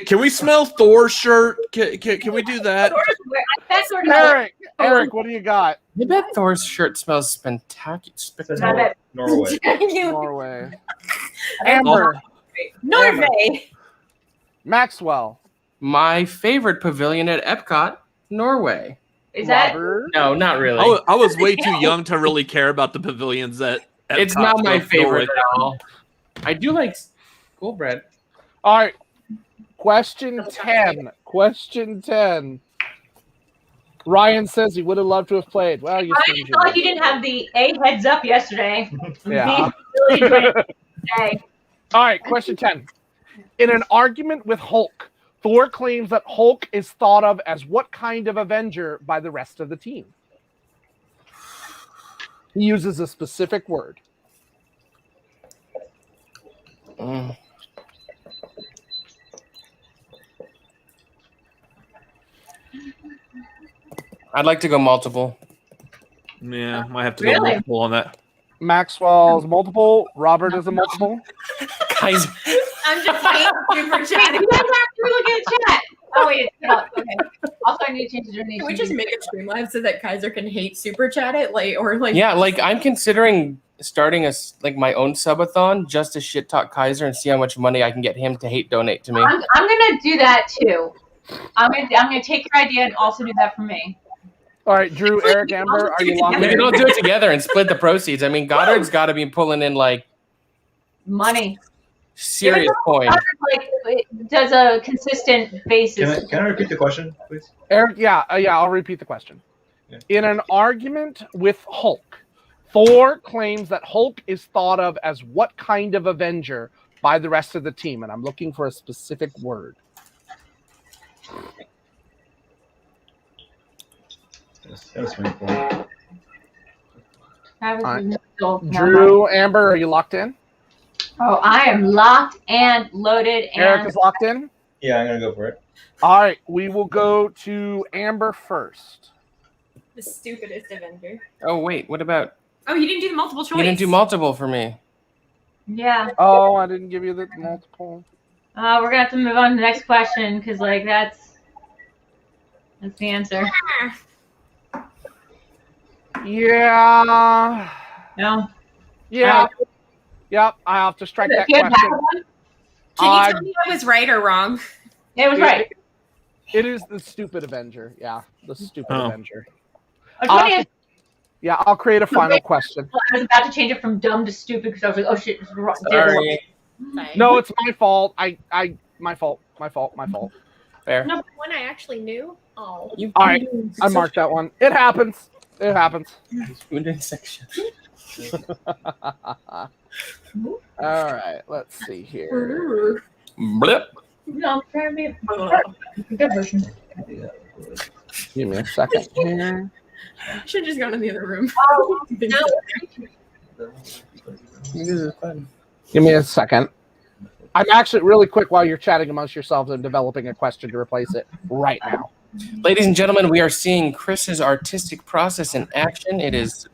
Can we smell Thor's shirt? Can we do that? Eric, what do you got? I bet Thor's shirt smells spectacular. Norway. Norway. Amber. Norway. Maxwell. My favorite pavilion at Epcot, Norway. Is that? Robert. No, not really. I was way too young to really care about the pavilions at It's Epcot, not my so favorite Norway. at all. I do like school bread. All right. Question 10. Question 10. Ryan says he would have loved to have played. Well, you I seem feel like you didn't have the heads up yesterday. Yeah. Really great today. All right, question 10. In an argument with Hulk, Thor claims that Hulk is thought of as what kind of Avenger by the rest of the team? He uses a specific word. I'd like to go multiple. Yeah, might have to go Really? multiple on that. Maxwell's multiple. Robert is a multiple. Guys, I'm just waiting super Wait, chat. you guys have to look at chat. Oh wait, it's up. Okay. Also, I need to change the donation. Can we just make a stream live so that Kaiser can hate super chat it, yeah, like I'm considering starting my own subathon just to shit talk Kaiser and see how much money I can get him to hate donate to me. I'm gonna do that too. I'm gonna take your idea and also do that for me. All right, Drew, Eric, Amber, are you locked We can in? all do it together and split the proceeds. I mean, Goddard's got to be pulling in like Money. serious coin. Like it does a consistent basis. Can I repeat the question, please? Eric, yeah, I'll repeat the question. Yeah. In an argument with Hulk, Thor claims that Hulk is thought of as what kind of Avenger by the rest of the team, and I'm looking for a specific word. Drew, Amber, are you locked in? Oh, I am locked and loaded. And Eric is locked in? Yeah, I'm gonna go for it. All right, we will go to Amber first. The stupidest Avenger. Oh wait, what about Oh, you didn't do the multiple choice. you didn't do multiple for me? yeah. Oh, I didn't give you the multiple. We're gonna have to move on to the next question because like that's the answer. Yeah. No. Yeah. Yep, I have to strike that Can question. Can you tell me I was right or wrong? It was right. It is the stupid Avenger. Yeah, the stupid Avenger. I I'll create a final question. was about to change it from dumb to stupid because I was like, oh shit. It's wrong. Sorry. No, it's my fault. My fault. Fair. No, one I actually knew. Oh. All right, I marked that one. It happens. It happens. Section. All right, let's see here. Blip. No, I'm trying to be a good version. Give me a second here. Should have just gone in the other room. Oh, no. This is fun. Give me a second. I'm actually really quick while you're chatting amongst yourselves and developing a question to replace it right now. Ladies and gentlemen, we are seeing Chris's artistic process in action. It is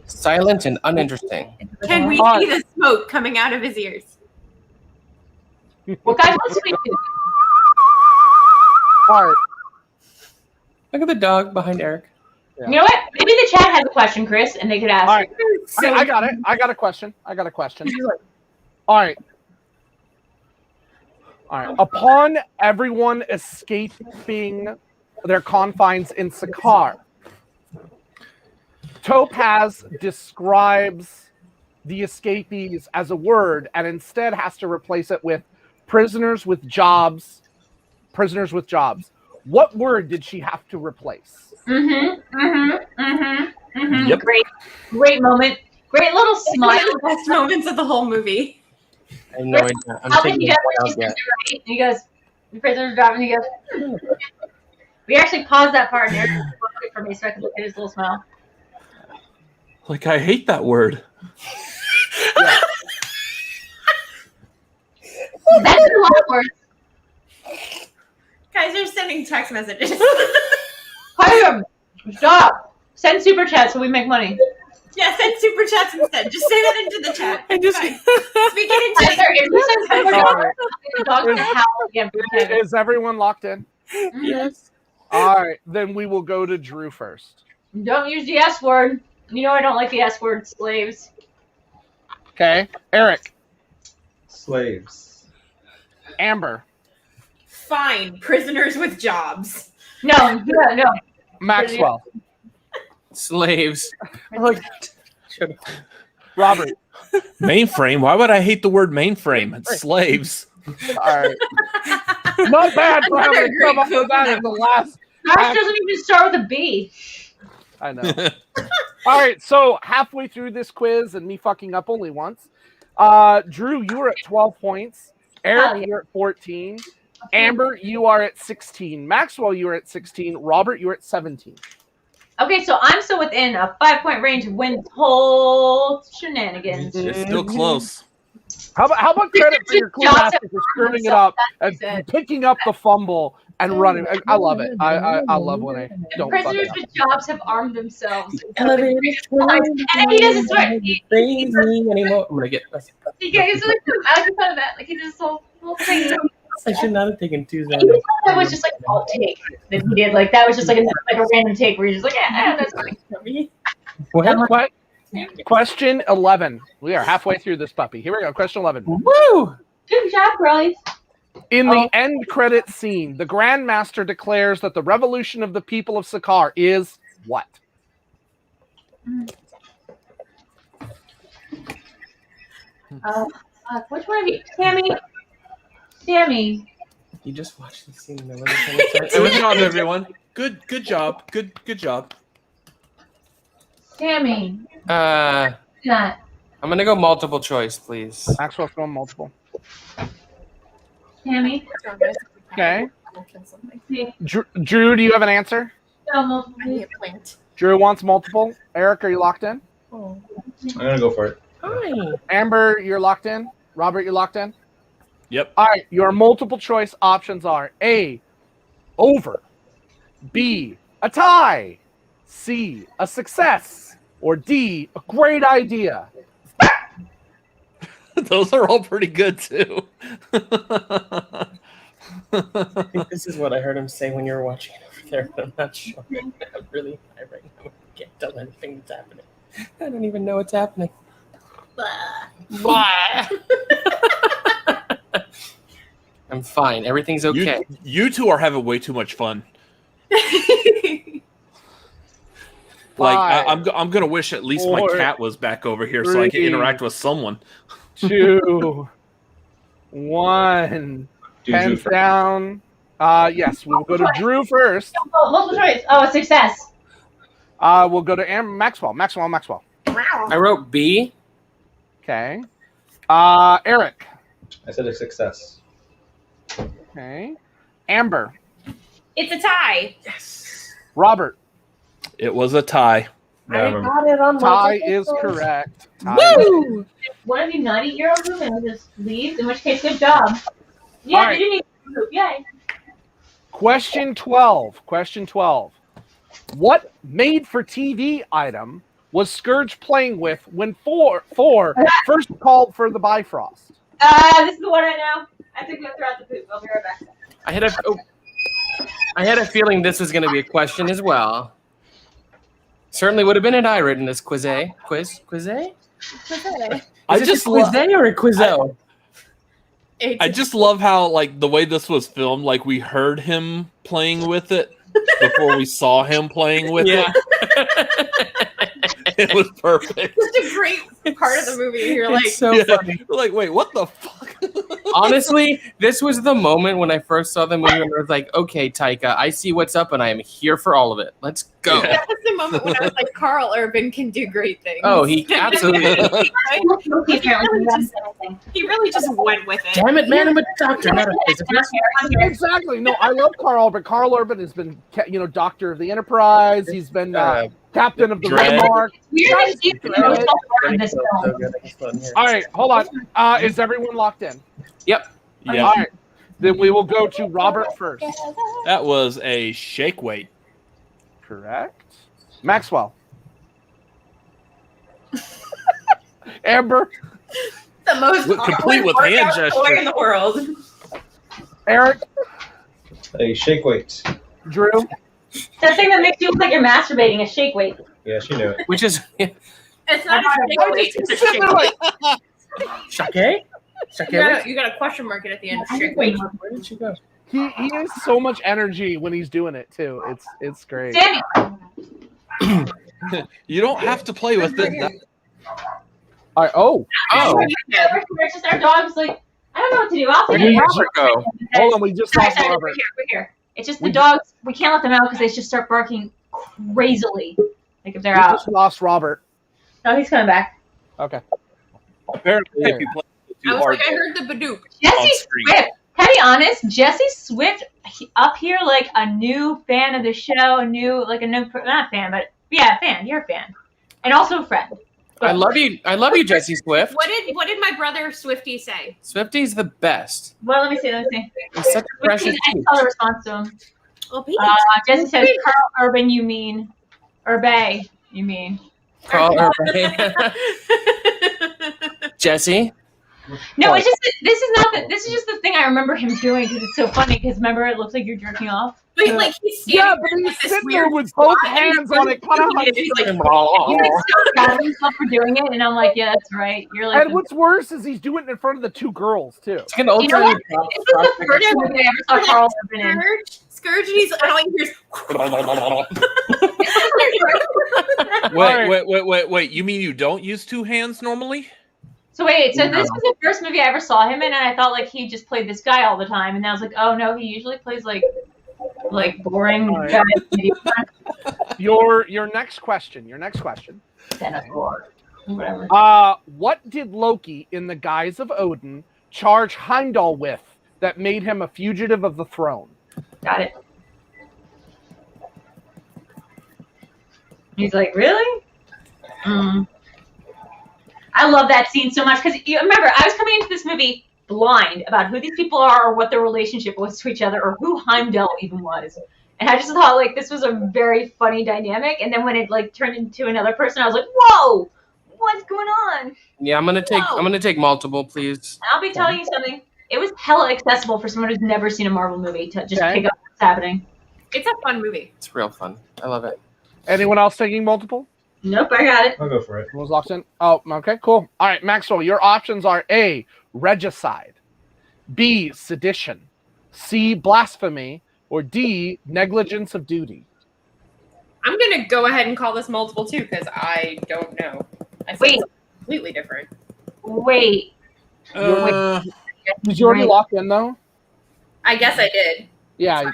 silent and uninteresting. Can we see the smoke coming out of his ears? Well, guys, let's wait. All right. Look at the dog behind Eric. Yeah. You know what? Maybe the chat has a question, Chris, and they could ask. All right. So I got it. I got a question. All right. Upon everyone escaping their confines in Sakkar, Topaz describes the escapees as a word and instead has to replace it with prisoners with jobs. Prisoners with jobs. What word did she have to replace? Yep. Great moment. Great little one smile. of the best moments of the whole movie. I have no idea. I'm I think taking he it does. out yet. Right? And he goes, the prisoner's driving. He goes. We actually paused that part and Eric looked it for me so I could look at his little smile. Like, I hate that word. That's a lot of words. Guys are sending text messages. Hyrum, stop. Send super chats so we make money. Yeah, send super chats instead. Just say that into the chat. I just Speak it into If you send super All chats, right. the dog's gonna howl again. Is everyone locked in? yes. All right. Then we will go to Drew first. Don't use the S word. You know I don't like the S word, slaves. Okay. Eric. Slaves. Amber. Fine. Prisoners with jobs. No. Maxwell. Slaves. I like that. Robert. Mainframe? Why would I hate the word mainframe? It's slaves. All right. Not bad for having to come up with that as the last. Ours doesn't even start with a B. I know. All right. So halfway through this quiz and me fucking up only once. Drew, you were at 12 points. Eric, you're at 14. Amber, you are at 16. Maxwell, you are at 16. Robert, you're at 17. Okay, so I'm still within a 5-point range of win whole shenanigans. It's still close. How about credit for your clue master for screwing it up and picking up the fumble and running? I love it. I love when I don't fuck Prisoners it up. with jobs have armed themselves. And Elevator. he doesn't swear. Praise me anymore. I'm gonna get. I like the fun of that. Like he does this whole thing. I should not have taken two. That was just like all take that he did. Like that was just like a random take where he's just like, yeah, that's fine. What? Question 11. We are halfway through this puppy. Here we go. Question 11. Woo! Good job, girlies. In the end credit scene, the Grandmaster declares that the revolution of the people of Sakkar is what? Which one of you? Sammy. You just watched the scene. And Good job, everyone. Good job. Good job. Sammy. I'm Not. gonna go multiple choice, please. Maxwell's going multiple. Sammy. Okay. Drew, do you have an answer? No, multiple. I need a plant. Drew wants multiple. Eric, are you locked in? Oh. I'm gonna go for it. Hi. Amber, you're locked in. Robert, you're locked in. Yep. All right. Your multiple choice options are A, over, B, a tie, C, a success, or D, a great idea. Those are all pretty good too. I think this is what I heard him say when you were watching it over there, but I'm not sure. I'm really high right now. I can't tell anything that's happening. I don't even know what's happening. Blah. I'm fine. Everything's okay. You two are having way too much fun. Like I'm gonna wish at least my cat was back over here so I can interact with someone. 2, 1. Pens down. Yes, we'll go to Drew first. Oh, multiple choice. Oh, a success. We'll go to Maxwell. I wrote B. Okay. Eric. I said a success. Okay. Amber. It's a tie. Yes. Robert. It was a tie. I got it on Tie multiple is choice. correct. Tie. Woo! One of you not eat your own poop and just leaves, in which case, good job. Yeah, All right. they didn't eat your poop. Yay. Question 12. Question 12. What made-for-TV item was Scourge playing with when Thor first called for the Bifrost? This is the one right now. I think I'm gonna throw out the poop. I'll be right back. I had a feeling this was going to be a question as well. Certainly would have been an I in this quiz. Quiz? I Is just it a quiz or a quizzo? I just love how like the way this was filmed. Like we heard him playing with it before we saw him playing with it. It was perfect. Such a great part of the movie. You're like, It's so funny. We're like, wait, what the fuck? Honestly, this was the moment when I first saw the movie and I was like, okay, Taika, I see what's up and I am here for all of it. Let's go. Yeah. that was the moment when I was like, Carl Urban can do great things. Oh, he absolutely. He really just went with it. Damn it, man, I'm a doctor, not a physicist. Exactly. No, I love Carl Urban. Carl Urban has been, Doctor of the Enterprise. He's been Captain of the Dread. Landmark. Weird that he's the most part of this film. All right, hold on. Is everyone locked in? Yep. Yeah, All right. Then we will go to Robert first. that was a shake weight. Correct. Maxwell. Amber. The most Complete with awkward hand workout gesture. toy in the world. Eric. Hey, shake weights. Drew. That thing that makes you look like you're masturbating, a shake weight. Yeah, she knew it. Which is It's not a shake weight, it's a shake weight. Shake? You got a question mark at the end of shake weight. Where did she go? He has so much energy when he's doing it too. It's great. Sammy. You don't have to play with it. All right. Oh. It's just our dog's like, I don't know what to do. I'll Where take did it. Robert go? Hold on. We just lost Sorry, Robert. we're here. It's just the dogs. We can't let them out because they just start barking crazily. Like if they're We out. just lost Robert. Oh, he's coming back. Okay. Apparently, if you play it I too was hard, like, I heard the Badook. Jesse screen. Swift. Can I be honest? Jesse Swift up here like a new fan of the show, not a fan, but yeah, a fan. You're a fan, and also a friend. I love you, Jesse Swift. What did my brother Swifty say? Swifty's the best. Well, let me see. He's such a precious I dude. saw the response to him. Well, Jesse says, Carl Urban, you mean. Urbay, you mean. Carl Urban. Jesse? No, it's just this is just the thing I remember him doing because it's so funny. Because remember, it looks like you're jerking off. But like he's standing Yeah, there but in, he's like, this sitting there weird with both spot, and hands on it, kind of like. he's like, He's like so proud of himself for doing it, and I'm like, yeah, that's right. You're like. And what's worse is he's doing it in front of the two girls too. It's an You know ultimately what? This was the first movie I ever saw Carl Urban in. Scourge, and he's and all you hear is Wait. You mean you don't use two hands normally? So wait, so this was the first movie I ever saw him in, and I thought like he just played this guy all the time, and I was like, oh no, he usually plays like boring guys. Your next question. Whatever. What did Loki, in the guise of Odin, charge Heimdall with that made him a fugitive of the throne? Got it. He's like, really? I love that scene so much because you remember I was coming into this movie blind about who these people are or what their relationship was to each other or who Heimdall even was, and I just thought like this was a very funny dynamic. And then when it like turned into another person, I was like, whoa, what's going on? Yeah, I'm gonna take multiple, please. And I'll be telling you something. It was hella accessible for someone who's never seen a Marvel movie to just pick up what's happening. It's a fun movie. It's real fun. I love it. Anyone else taking multiple? Nope, I got it. I'll go for it. Was locked in? Oh, okay, cool. All right, Maxwell, your options are A, regicide, B, sedition, C, blasphemy, or D, negligence of duty. I'm gonna go ahead and call this multiple too because I don't know. I said Wait. something completely different. Wait. Did you already lock in, though? I guess I did. Yeah.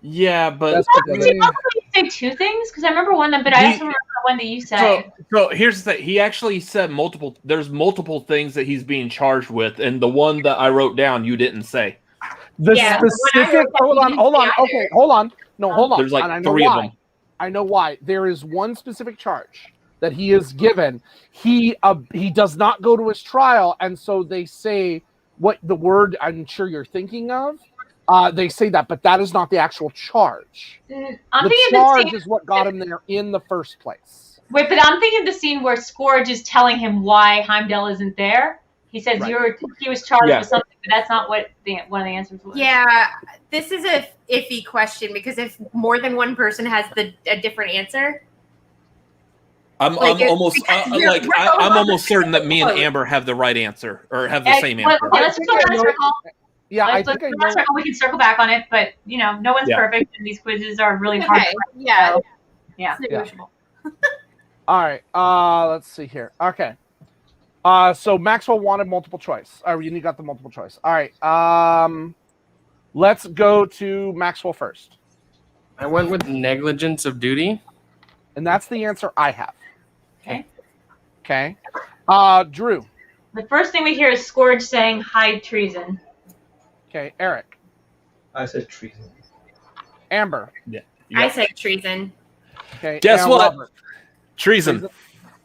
Yeah, but That's Did you also say two things? Because I remember one, but I also remember the one that you said. so here's the thing. He actually said multiple. There's multiple things that he's being charged with, and the one that I wrote down you didn't say. The Yeah, specific. Hold on. Okay, hold on. No, hold on. There's like and I know 3 why. of them. I know why. There is one specific charge that he is given. He does not go to his trial, and so they say what the word I'm sure you're thinking of. They say that, but that is not the actual charge. I'm The thinking charge the scene, is what got him there in the first place. wait, but I'm thinking the scene where Scourge is telling him why Heimdall isn't there. He says Right. he was charged Yeah. with something, but that's not what one of the answers was. Yeah, this is a iffy question because if more than one person has a different answer, I'm almost certain that me and Amber have the right answer or have the same answer. Okay, let's just go around the circle. Yeah, Let's go around the circle. We can circle back on it, but no one's perfect, and these quizzes are really hard. okay, yeah, Yeah. it's negotiable. All right. Let's see here. Okay. So Maxwell wanted multiple choice. You got the multiple choice. All right. Let's go to Maxwell first. I went with negligence of duty. And that's the answer I have. Okay. Okay. Drew. The first thing we hear is Scourge saying hide treason. Okay. Eric. I said treason. Amber. I said treason. Okay. Guess and what? Robert. Treason.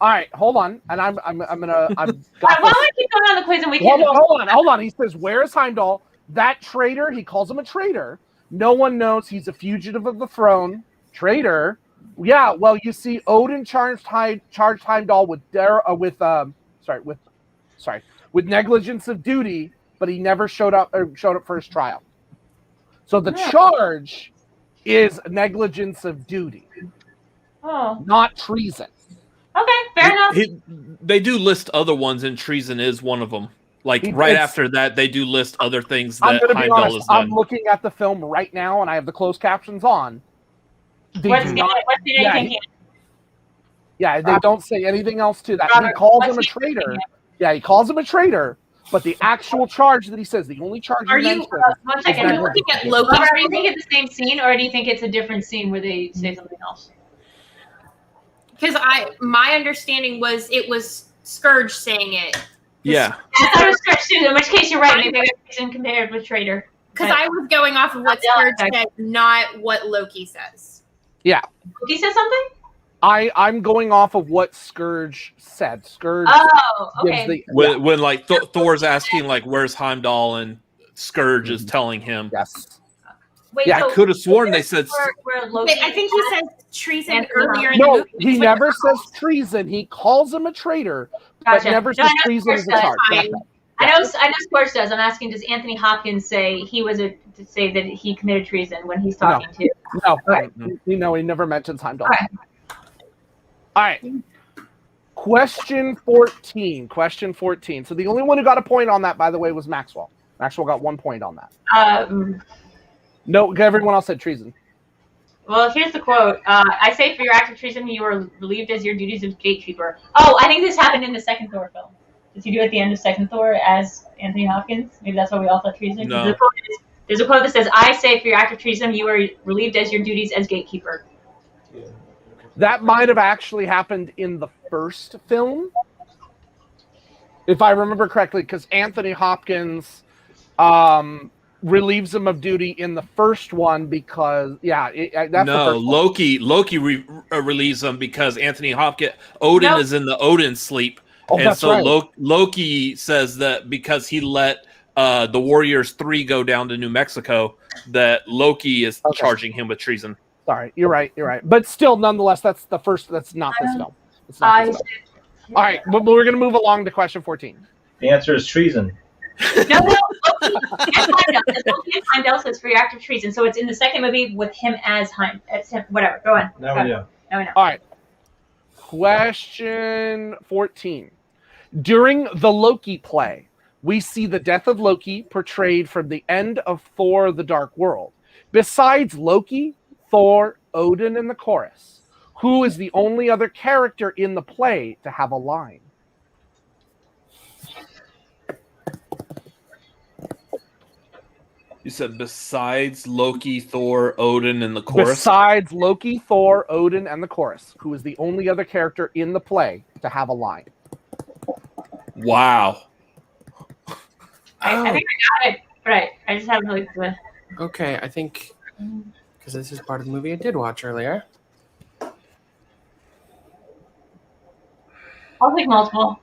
All right. Hold on. And I'm gonna. Why don't we keep going on the quiz and we can? Hold on. He says, "Where is Heimdall? That traitor." He calls him a traitor. No one knows he's a fugitive of the throne. Traitor. Yeah. Well, you see, Odin charged Heimdall with negligence of duty, but he never showed up for his trial. So the charge is negligence of duty, not treason. Okay, fair enough. They do list other ones, and treason is one of them. Like after that, they do list other things that Heimdall has done. I'm looking at the film right now, and I have the closed captions on. What's the thinking? Yeah, they don't say anything else to that. He calls him a traitor. Yeah, he calls him a traitor. But the actual charge that he says, the only charge Are he you? mentions, One second. Are you looking at Loki? Robert, do you think it's the same scene, or do you think it's a different scene where they say something else? Because my understanding was it was Scourge saying it. Yeah. I thought it was Scourge too. In which case, you're right. Maybe it's compared with traitor. Because I was going off of what Scourge said, not what Loki says. Yeah. Loki said something? I'm going off of what Scourge said. Scourge. Oh, okay. When like Thor's asking like, "Where's Heimdall?" and Scourge is telling him. Yes. Wait, yeah, I could have sworn they said. Where Loki I think he said treason earlier in no, the movie. he never says treason. He calls him a traitor, but never says treason is a charge. I know Scourge does. I'm asking, does Anthony Hopkins say to say that he committed treason when he's talking to? No, he never mentions Heimdall. All right. Question 14. So the only one who got a point on that, by the way, was Maxwell. Maxwell got 1 point on that. No, everyone else said treason. Well, here's the quote. I say for your act of treason, you are relieved as your duties of gatekeeper. Oh, I think this happened in the second Thor film. Did he do it at the end of second Thor as Anthony Hopkins? Maybe that's why we all thought treason. No. There's a quote that says, I say for your act of treason, you are relieved as your duties as gatekeeper. That might have actually happened in the first film, if I remember correctly, because Anthony Hopkins relieves him of duty in the first one because, that's the first one. Loki relieves him because Anthony Hopkins, Odin is in the Odin sleep. Oh, and so right. Loki says that because he let the Warriors 3 go down to New Mexico, that Loki is charging him with treason. Sorry, you're right. But still, nonetheless, that's not this film. It's not this film. All right, but we're going to move along to question 14. The answer is treason. No, Loki and Heimdall says for your act of treason. So it's in the second movie with him as whatever. Go on. Now we know. All right. Question 14. During the Loki play, we see the death of Loki portrayed from the end of Thor: The Dark World. Besides Loki, Thor, Odin, and the chorus, who is the only other character in the play to have a line? You said besides Loki, Thor, Odin, and the chorus? Besides Loki, Thor, Odin, and the chorus, who is the only other character in the play to have a line? Wow. I think I got it right. I just haven't really. Okay, I think because this is part of the movie I did watch earlier. I'll take multiple.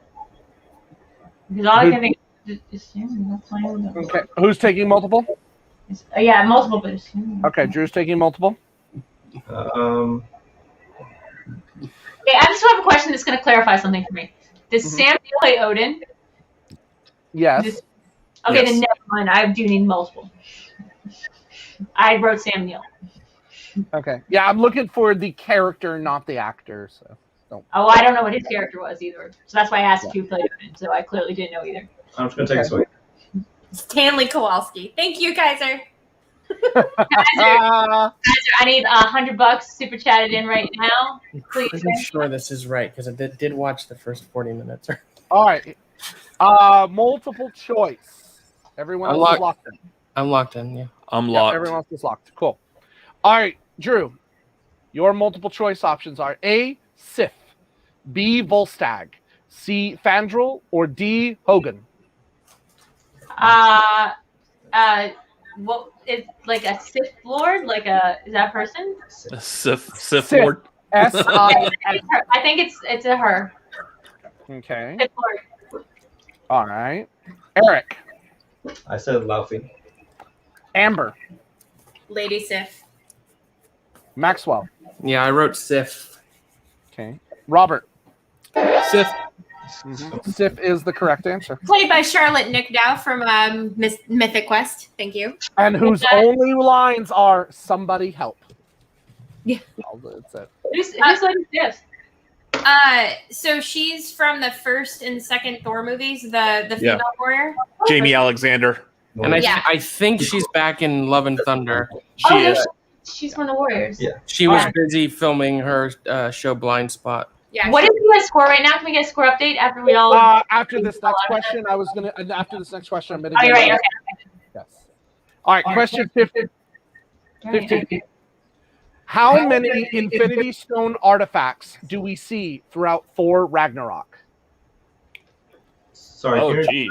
Because all I can think is assuming. That's why I would Okay. Who's taking multiple? yeah, multiple, but assuming. Okay, Drew's taking multiple. Okay, I just have a question that's going to clarify something for me. Does Sam Neill play Odin? Yes. Okay, Yes. then never mind. I do need multiple. I wrote Sam Neill. Okay. Yeah, I'm looking for the character, not the actor. So. Oh, I don't know what his character was either. So that's why I asked who played Odin. So I clearly didn't know either. I'm just going to take a swing. Stanley Kowalski. Thank you, Kaiser. Kaiser, I need $100 super chatted in right now. Please. I'm sure this is right because I did watch the first 40 minutes. All right. Multiple choice. Everyone else is locked in. I'm locked in, yeah. I'm locked. Everyone else is locked. Cool. All right, Drew. Your multiple choice options are A, Sif, B, Volstagg, C, Fandral, or D, Hogan. What is like a Sith Lord? Like a is that a person? Sith Lord. S-I-F. I think it's a her. Okay. Sith Lord. All right. Eric. I said Laufey. Amber. Lady Sif. Maxwell. Yeah, I wrote Sif. Okay. Robert. Sif. Sif is the correct answer. Played by Charlotte Nickdow from Mythic Quest. Thank you. And whose only lines are "Somebody help." Yeah. That's it. Who's Lady Sif? So she's from the first and second Thor movies, the female warrior. Jamie Alexander. And Yeah. I think she's back in Love and Thunder. She is. She's from the Warriors. Yeah. She was busy filming her show Blind Spot. Yeah. What is the score right now? Can we get a score update after we all? After this next question, After this next question, I'm gonna. Oh, you're right. Okay. Yes. All right. Question 15. How many Infinity Stone artifacts do we see throughout Thor Ragnarok? Sorry. Oh, jeez.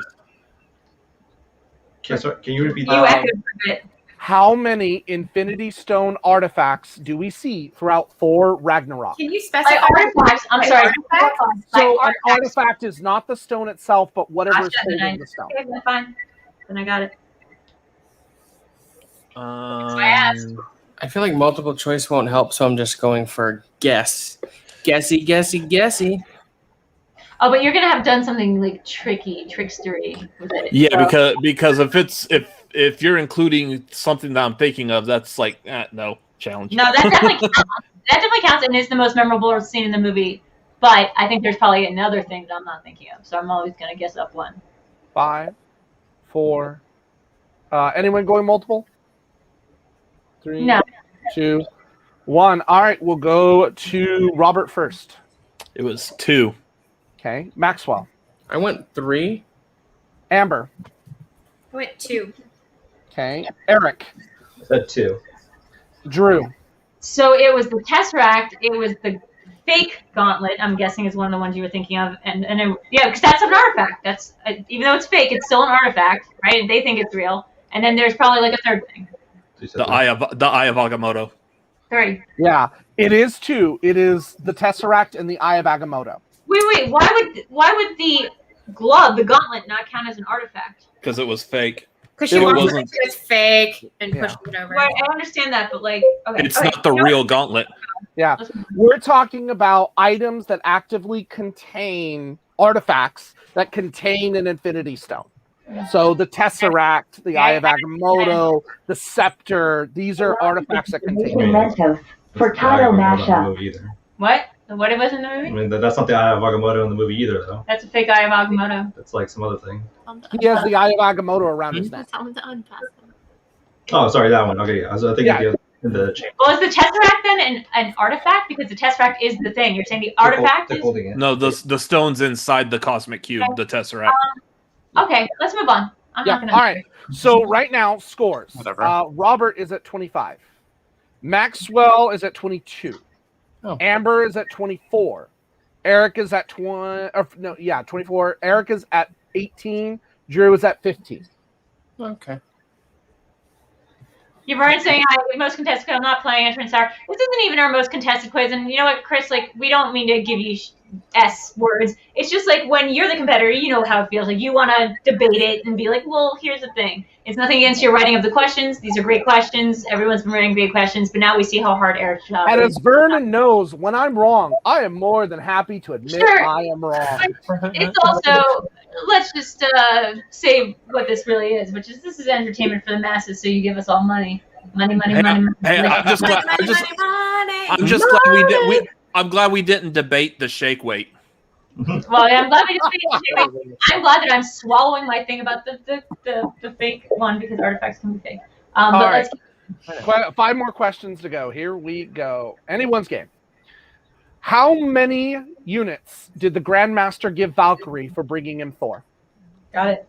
Can you repeat You that? echoed for a bit. How many Infinity Stone artifacts do we see throughout Thor Ragnarok? Can you specify? Like artifacts. I'm sorry. Artifacts? So Like an artifact is not the stone itself, but whatever is Gotcha, holding the stone. Okay, then fine. Then I got it. I feel like multiple choice won't help, so I'm just going for guess. Guessy. Oh, but you're gonna have done something like trickstery with it. Yeah, So- because if you're including something that I'm thinking of, that's like no challenge. No, that definitely counts. That definitely counts and is the most memorable scene in the movie. But I think there's probably another thing that I'm not thinking of, so I'm always gonna guess up one. 5, 4. Anyone going multiple? 3, No. 2, 1. All right, we'll go to Robert first. It was 2. Okay, Maxwell. I went 3. Amber. I went 2. Okay, Eric. I said 2. Drew. So it was the Tesseract. It was the fake gauntlet. I'm guessing is one of the ones you were thinking of, and yeah, because that's an artifact. That's even though it's fake, it's still an artifact, right? And they think it's real. And then there's probably like a third thing. The Eye of Agamotto. 3. Yeah, it is 2. It is the Tesseract and the Eye of Agamotto. Wait. Why would the glove, the gauntlet, not count as an artifact? Because it was fake. Because she It wanted wasn't- to it's fake and Yeah. pushed it over. Right, I understand that, but like, okay. It's not the real gauntlet. Yeah, we're talking about items that actively contain artifacts that contain an Infinity Stone. So the Tesseract, the Eye of Agamotto, the Scepter, these are artifacts that contain Nathan it. Mentos for title mashup. What? What it was in the I movie? mean, that's not the Eye of Agamotto in the movie either, though. That's a fake Eye of Agamotto. That's like some other thing. He has the Eye of Agamotto around his neck. Tell him to unpass them. Oh, sorry, that one. Okay, I was thinking Yeah. of the other in the chamber. Well, is the Tesseract then an artifact? Because the Tesseract is the thing. You're saying the artifact They're is... holding it. No, the stone's inside the cosmic cube, the Tesseract. Okay, let's move on. I'm Yeah, not gonna... all right. So right now, scores. Whatever. Robert is at 25. Maxwell is at 22. Oh. Amber is at 24. Eric is at 24. Eric is at 18. Drew is at 15. Okay. You're right saying most contested quiz. I'm not playing Entrance Star. This isn't even our most contested quiz. And you know what, Chris? Like, we don't mean to give you S words. It's just like when you're the competitor, you know how it feels. Like you want to debate it and be like, well, here's the thing. It's nothing against your writing of the questions. These are great questions. Everyone's been writing great questions. But now we see how hard Eric's job And is. as Vernon knows, when I'm wrong, I am more than happy to admit I am wrong. It's also, let's just say what this really is, which is this is entertainment for the masses. So you give us all money. Money. Hey, I'm just glad. I'm glad we didn't debate the shake weight. Well, yeah, I'm glad we just. I'm glad that I'm swallowing my thing about the fake one because artifacts can be fake. But right. let's. 5 more questions to go. Here we go. Anyone's game. How many units did the Grandmaster give Valkyrie for bringing in Thor? Got it.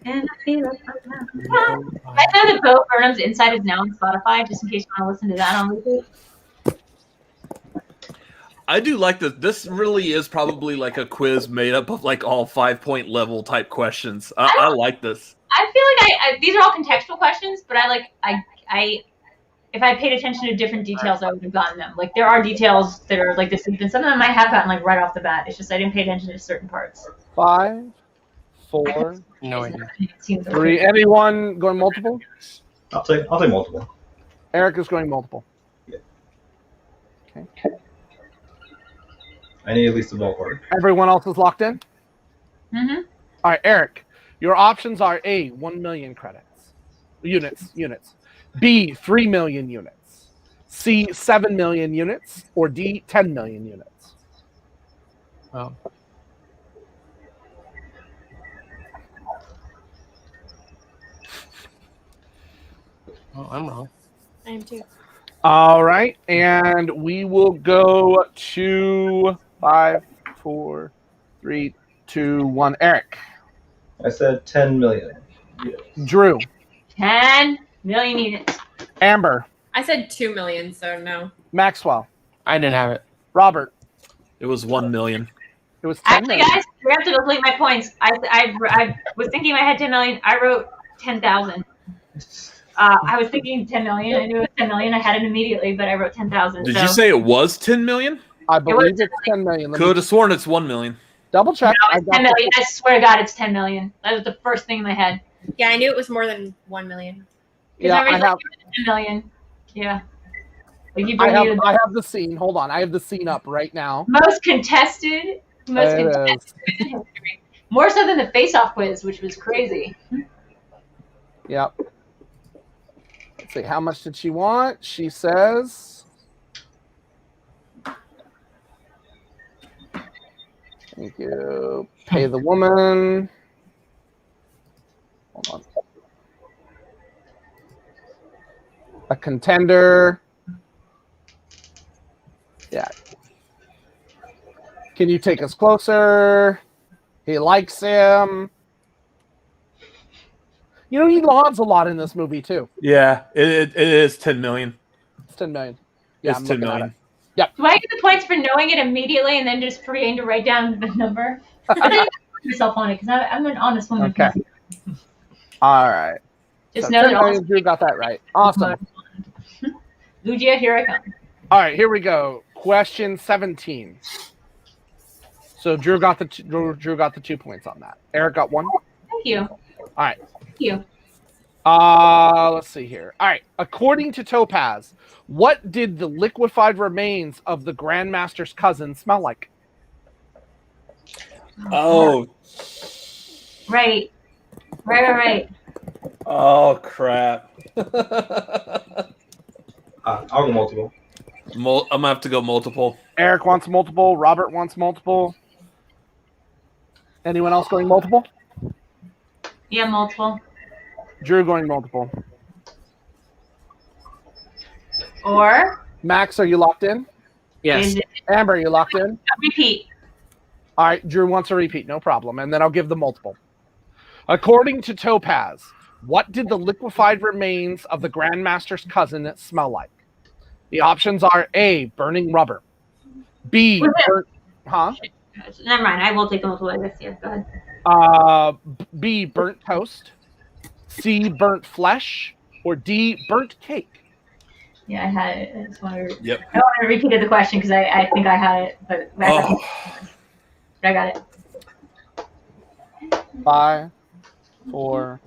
And I feel like I know that Bo Burnham's Inside is now on Spotify, just in case you want to listen to that on repeat. I do like this. This really is probably like a quiz made up of like all 5-point level type questions. I like this. I feel like these are all contextual questions, but if I paid attention to different details, I would have gotten them. Like there are details that are like this, and some of them I have gotten like right off the bat. It's just I didn't pay attention to certain parts. 5, 4, no idea. 3. Anyone going multiple? I'll take multiple. Eric is going multiple. Yeah. Okay. I need at least a ballpark. Everyone else is locked in? Mm-hmm. All right, Eric. Your options are A, 1 million credits. Units. B, 3 million units. C, 7 million units. Or D, 10 million units. Well. Oh, I'm wrong. I am too. All right, and we will go to 5, 4, 3, 2, 1. Eric. I said 10 million. Yes. Drew. 10 million units. Amber. I said 2 million, so no. Maxwell. I didn't have it. Robert. It was 1 million. It was 10 Actually, million. guys, we have to delete my points. I was thinking I had 10 million. I wrote 10,000. I was thinking 10 million. I knew it was 10 million. I had it immediately, but I wrote 10,000. Did you say it was 10 million? I believe it's 10 million. Could have sworn it's 1 million. Double check. No, it's 10 million. I swear to God, it's 10 million. That was the first thing in my head. Yeah, I knew it was more than 1 million. Yeah, I have 10 million. Yeah. Like you I have the scene. Hold on. I have the scene up right now. Most contested in history. More so than the face-off quiz, which was crazy. Yep. Let's see. How much did she want? She says. Thank you. Pay the woman. Hold on. A contender. Yeah. Can you take us closer? He likes him. You know, he nods a lot in this movie, too. Yeah, it is 10 million. It's 10 million. Yeah, it's I'm 10 looking at million. it. Yeah. Do I get the points for knowing it immediately and then just forgetting to write down the number? I didn't put myself on it because I'm an honest woman. Okay. All right. Just So know 10 that all million, Drew got that right. Awesome. Lugia, here I come. All right, here we go. Question 17. So Drew got the 2 points on that. Eric got 1. Thank you. All right. Thank you. Let's see here. All right. According to Topaz, what did the liquefied remains of the Grandmaster's cousin smell like? Oh. Right. Oh, crap. I'll go multiple. I'm going to have to go multiple. Eric wants multiple. Robert wants multiple. Anyone else going multiple? Yeah, multiple. Drew going multiple. Or Max, are you locked in? Yes. Amber, are you locked in? Repeat. All right, Drew wants a repeat. No problem. And then I'll give the multiple. According to Topaz, what did the liquefied remains of the Grandmaster's cousin smell like? The options are A, burning rubber. B, Never mind. I will take the multiple this year. Go ahead. B, burnt toast. C, burnt flesh. Or D, burnt cake. Yeah, I had it. I just want to. Yep. I don't want to repeat the question because I think I had it, but I got it. 5, 4,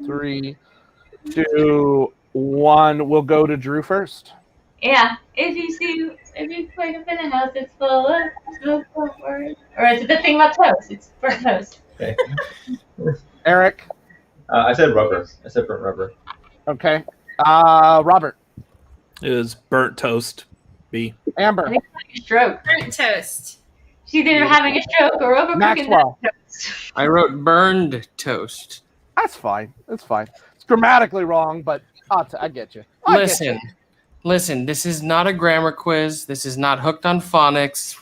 3, 2, 1. We'll go to Drew first. Yeah. If you wake up in a house, it's full of smoke, or is it the thing about toast? It's burnt toast. Okay. Eric. I said rubber. I said burnt rubber. Okay. Robert. It was burnt toast. B. Amber. I think it's a stroke. Burnt toast. She's either having a stroke or overcooking Maxwell. that toast. I wrote burned toast. That's fine. That's fine. It's grammatically wrong, but I get you. Listen. This is not a grammar quiz. This is not Hooked on Phonics.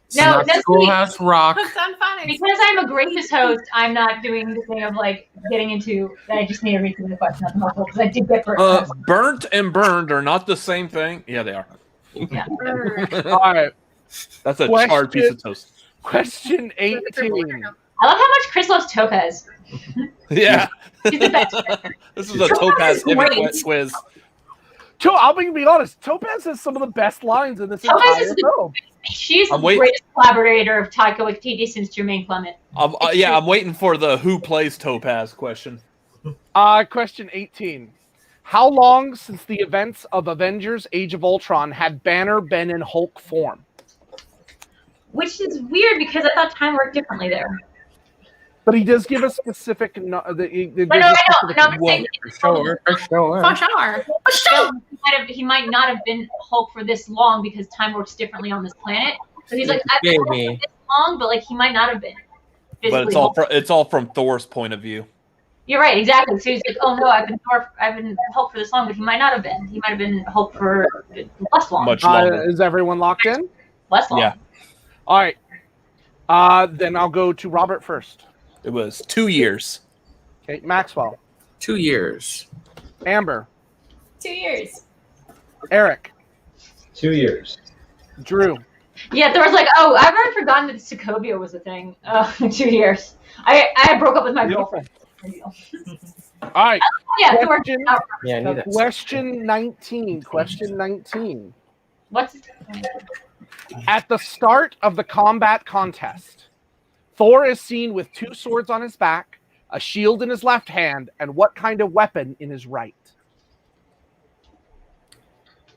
It's No, not that's Schoolhouse Rock. Hooked on phonics. Because I'm a gracious host, I'm not doing the thing of like getting into that. I just need to read through the question on the multiple because I did get burnt toast. Burnt and burned are not the same thing. Yeah, they are. Yeah. All right. That's a Question- charred piece of toast. Question 18. I love how much Chris loves topaz. Yeah. She's the best. This is a topaz is great. heavy quiz. I'll be honest. Topaz has some of the best lines in this Topaz entire is the- film. She's the I'm waiting- greatest collaborator of Taika Waititi since Jermaine Clement. I'm waiting for the who plays Topaz question. Question 18. How long since the events of Avengers Age of Ultron had Banner been in Hulk form? Which is weird because I thought time worked differently there. But he does give a specific... But no, I'm saying For sure. For sure. he might not have been Hulk for this long because time works differently on this planet. So he's like, I've been Hulk for this long, but like he might not have been. But it's all from Thor's point of view. You're right, exactly. So he's like, oh no, I've been Hulk for this long, but he might not have been. He might have been Hulk for less long. Much longer. Is everyone locked in? Less long. Yeah. All right. Then I'll go to Robert first. It was 2 years. Okay, Maxwell. 2 years. Amber. 2 years. Eric. 2 years. Drew. Yeah, there was like, oh, I've already forgotten that Sokovia was a thing. 2 years. I broke up with my girlfriend. All right. Yeah, Question, Yeah, I knew that. question 19. Question 19. What's At the start of the combat contest, Thor is seen with 2 swords on his back, a shield in his left hand, and what kind of weapon in his right?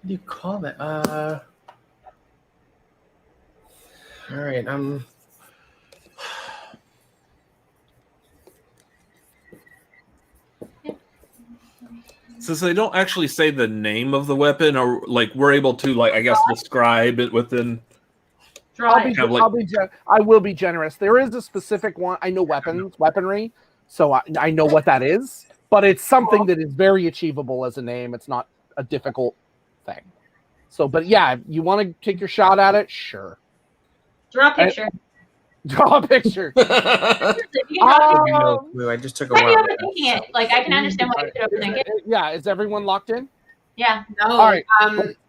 What do you call that? All right. Since they don't actually say the name of the weapon, or like we're able to like I guess describe it within. I will be generous. There is a specific one. I know weaponry, so I know what that is. But it's something that is very achievable as a name. It's not a difficult thing. So, but yeah, you want to take your shot at it? Sure. Draw a picture. Draw a picture. I just took a Might be while. overthinking it. Like I can understand why you could overthink it. Yeah, is everyone locked in? Yeah. No. All right.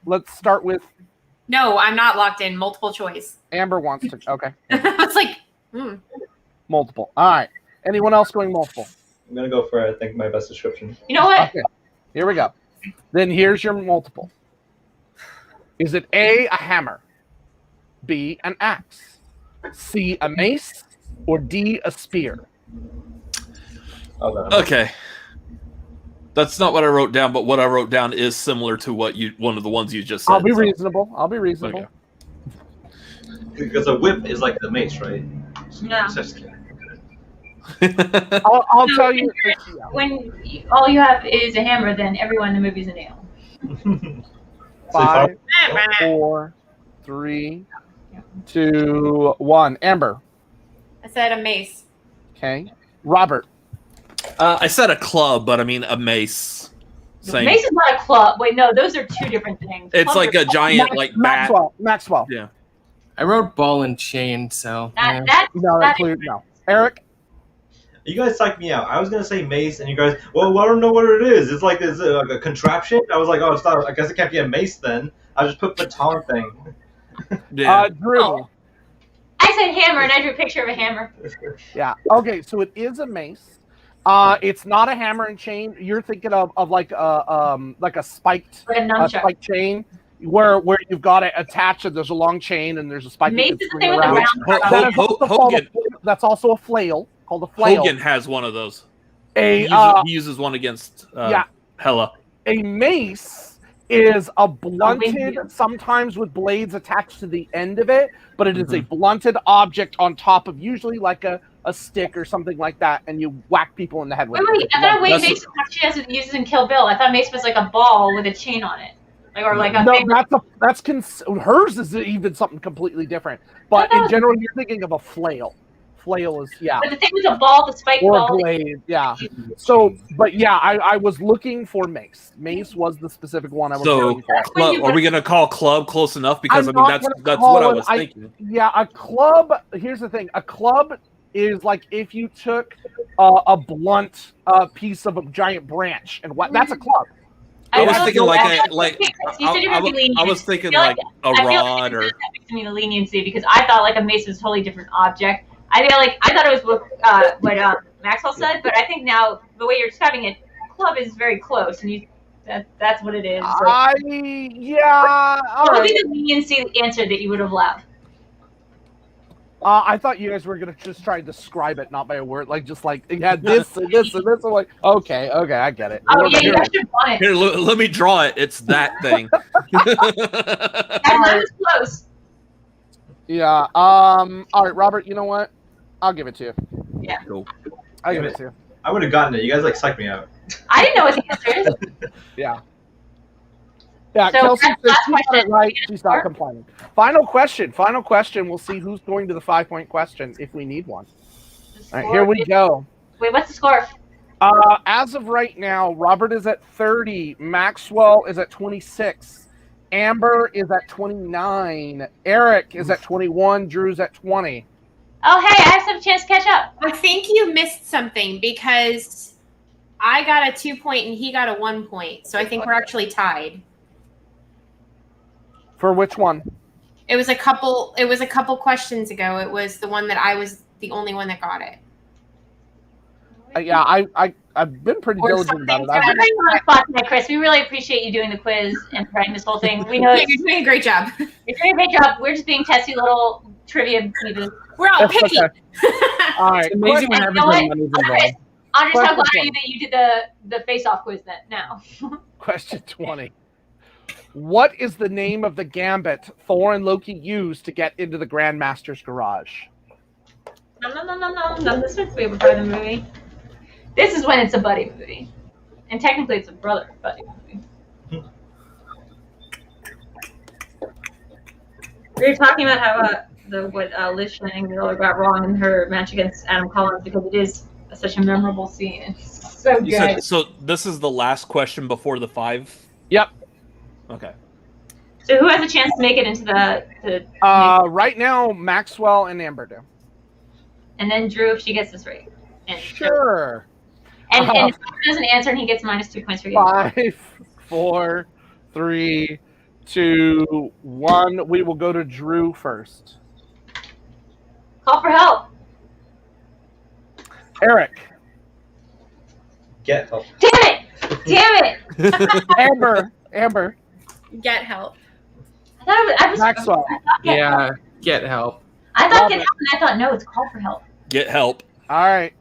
Let's start with No, I'm not locked in. Multiple choice. Amber wants to. Okay. I was like, Multiple. All right. Anyone else going multiple? I'm gonna go for I think my best description. You know what? Okay. Here we go. Then here's your multiple. Is it A, a hammer, B, an axe, C, a mace, or D, a spear? Okay. That's not what I wrote down, but what I wrote down is similar to what one of the ones you just said. I'll be reasonable. Okay. Because a whip is like the mace, right? No. I'll tell you. When all you have is a hammer, then everyone in the movie is a nail. 5, 4, 3, 2, 1. Amber. I said a mace. Okay. Robert. I said a club, but I mean a mace. Same. Mace is not a club. Wait, no, those are 2 different things. It's Clubs like are- a giant like bat. Maxwell. Yeah. I wrote ball and chain, so. No. Eric. You guys psyched me out. I was gonna say mace, and you guys, well, I don't know what it is. It's like a contraption. I was like, oh, it's not. I guess it can't be a mace then. I just put baton thing. Yeah. Drew. I said hammer, and I drew a picture of a hammer. Yeah. Okay, so it is a mace. It's not a hammer and chain. You're thinking of like a spiked Like a nunchuck. spiked chain where you've got it attached and there's a long chain and there's a spike. Mace you can is the swing thing with the around. round. That is also called that's also a flail, called a flail. Hogan has one of those. He uses one against yeah. Hela. A mace is a blunted, sometimes with blades attached to the end of it, but it is a blunted object on top of usually like a stick or something like that, and you whack people in the head with it. Wait, I thought mace actually uses in Kill Bill. I thought mace was like a ball with a chain on it. Hers is even something completely different. But in general, you're thinking of a flail. Flail is But the thing with the ball, the spike ball. Or blade, yeah. So, but yeah, I was looking for mace. Mace was the specific one I was looking for. Are we gonna call club close enough? Because that's what I was thinking. Yeah, a club. Here's the thing: a club is like if you took a blunt piece of a giant branch and that's a club. I was thinking I was thinking like a rod or. That makes me the leniency because I thought like a mace was a totally different object. I thought it was what Maxwell said, but I think now the way you're describing it, club is very close, and that's what it is. All right. What would be the leniency answer that you would have allowed? I thought you guys were gonna just try to describe it, not by a word, like just like it had this and this and this. I'm like, okay, I get it. Oh yeah, you actually want it. Here, let me draw it. It's that thing. That was close. Yeah. All right, Robert. You know what? I'll give it to you. Yeah. Cool. I'll give it to you. I would have gotten it. You guys like psyched me out. I didn't know what the answer is. Yeah. Yeah, So Kelsey says she got question. it right. She's not complaining. Final question. We'll see who's going to the 5-point question if we need one. All right, here we go. Wait, what's the score? As of right now, Robert is at 30. Maxwell is at 26. Amber is at 29. Eric is at 21. Drew's at 20. Oh, hey, I have some chance to catch up. I think you missed something because I got a 2 point and he got a 1 point. So I think we're actually tied. For which one? It was a couple questions ago. It was the one that I was the only one that got it. Yeah, I've been pretty diligent about it. We're putting you on the spot tonight, Chris. We really appreciate you doing the quiz and writing this whole thing. We know you're doing a great job. You're doing a great job. We're just being testy little trivia people. We're all picky. Okay. All right. It's amazing when everything money's involved. Andres, how glad are you that you did the face-off quiz now? Question 20. What is the name of the gambit Thor and Loki used to get into the Grandmaster's garage? No. This is way before the movie. This is when it's a buddy movie. And technically it's a brother buddy movie. We were talking about how what Liz Shining really got wrong in her match against Adam Collins because it is such a memorable scene. It's so good. So this is the last question before the 5? Yep. Okay. So who has a chance to make it into the right now, Maxwell and Amber do. And then Drew if she gets this right. And sure. And if he doesn't answer and he gets -2 points for you. 5, 4, 3, 2, 1. We will go to Drew first. Call for help. Eric. Get help. Damn it! Amber. Get help. I was Maxwell. Yeah, get help. I thought get help, and I thought no, it's call for help. Get help. All right.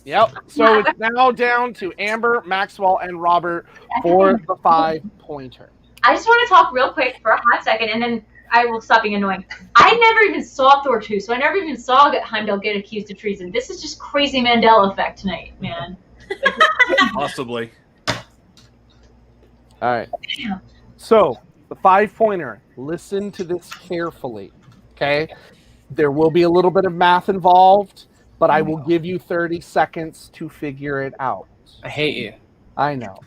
Yep. So it's now down to Amber, Maxwell, and Robert for the 5-pointer. I just want to talk real quick for a hot second, and then I will stop being annoying. I never even saw Thor 2, so I never even saw Heimdall get accused of treason. This is just crazy Mandela effect tonight, man. Possibly. All right. So the 5-pointer. Listen to this carefully. Okay. There will be a little bit of math involved, but I will give you 30 seconds to figure it out. I hate you. I know.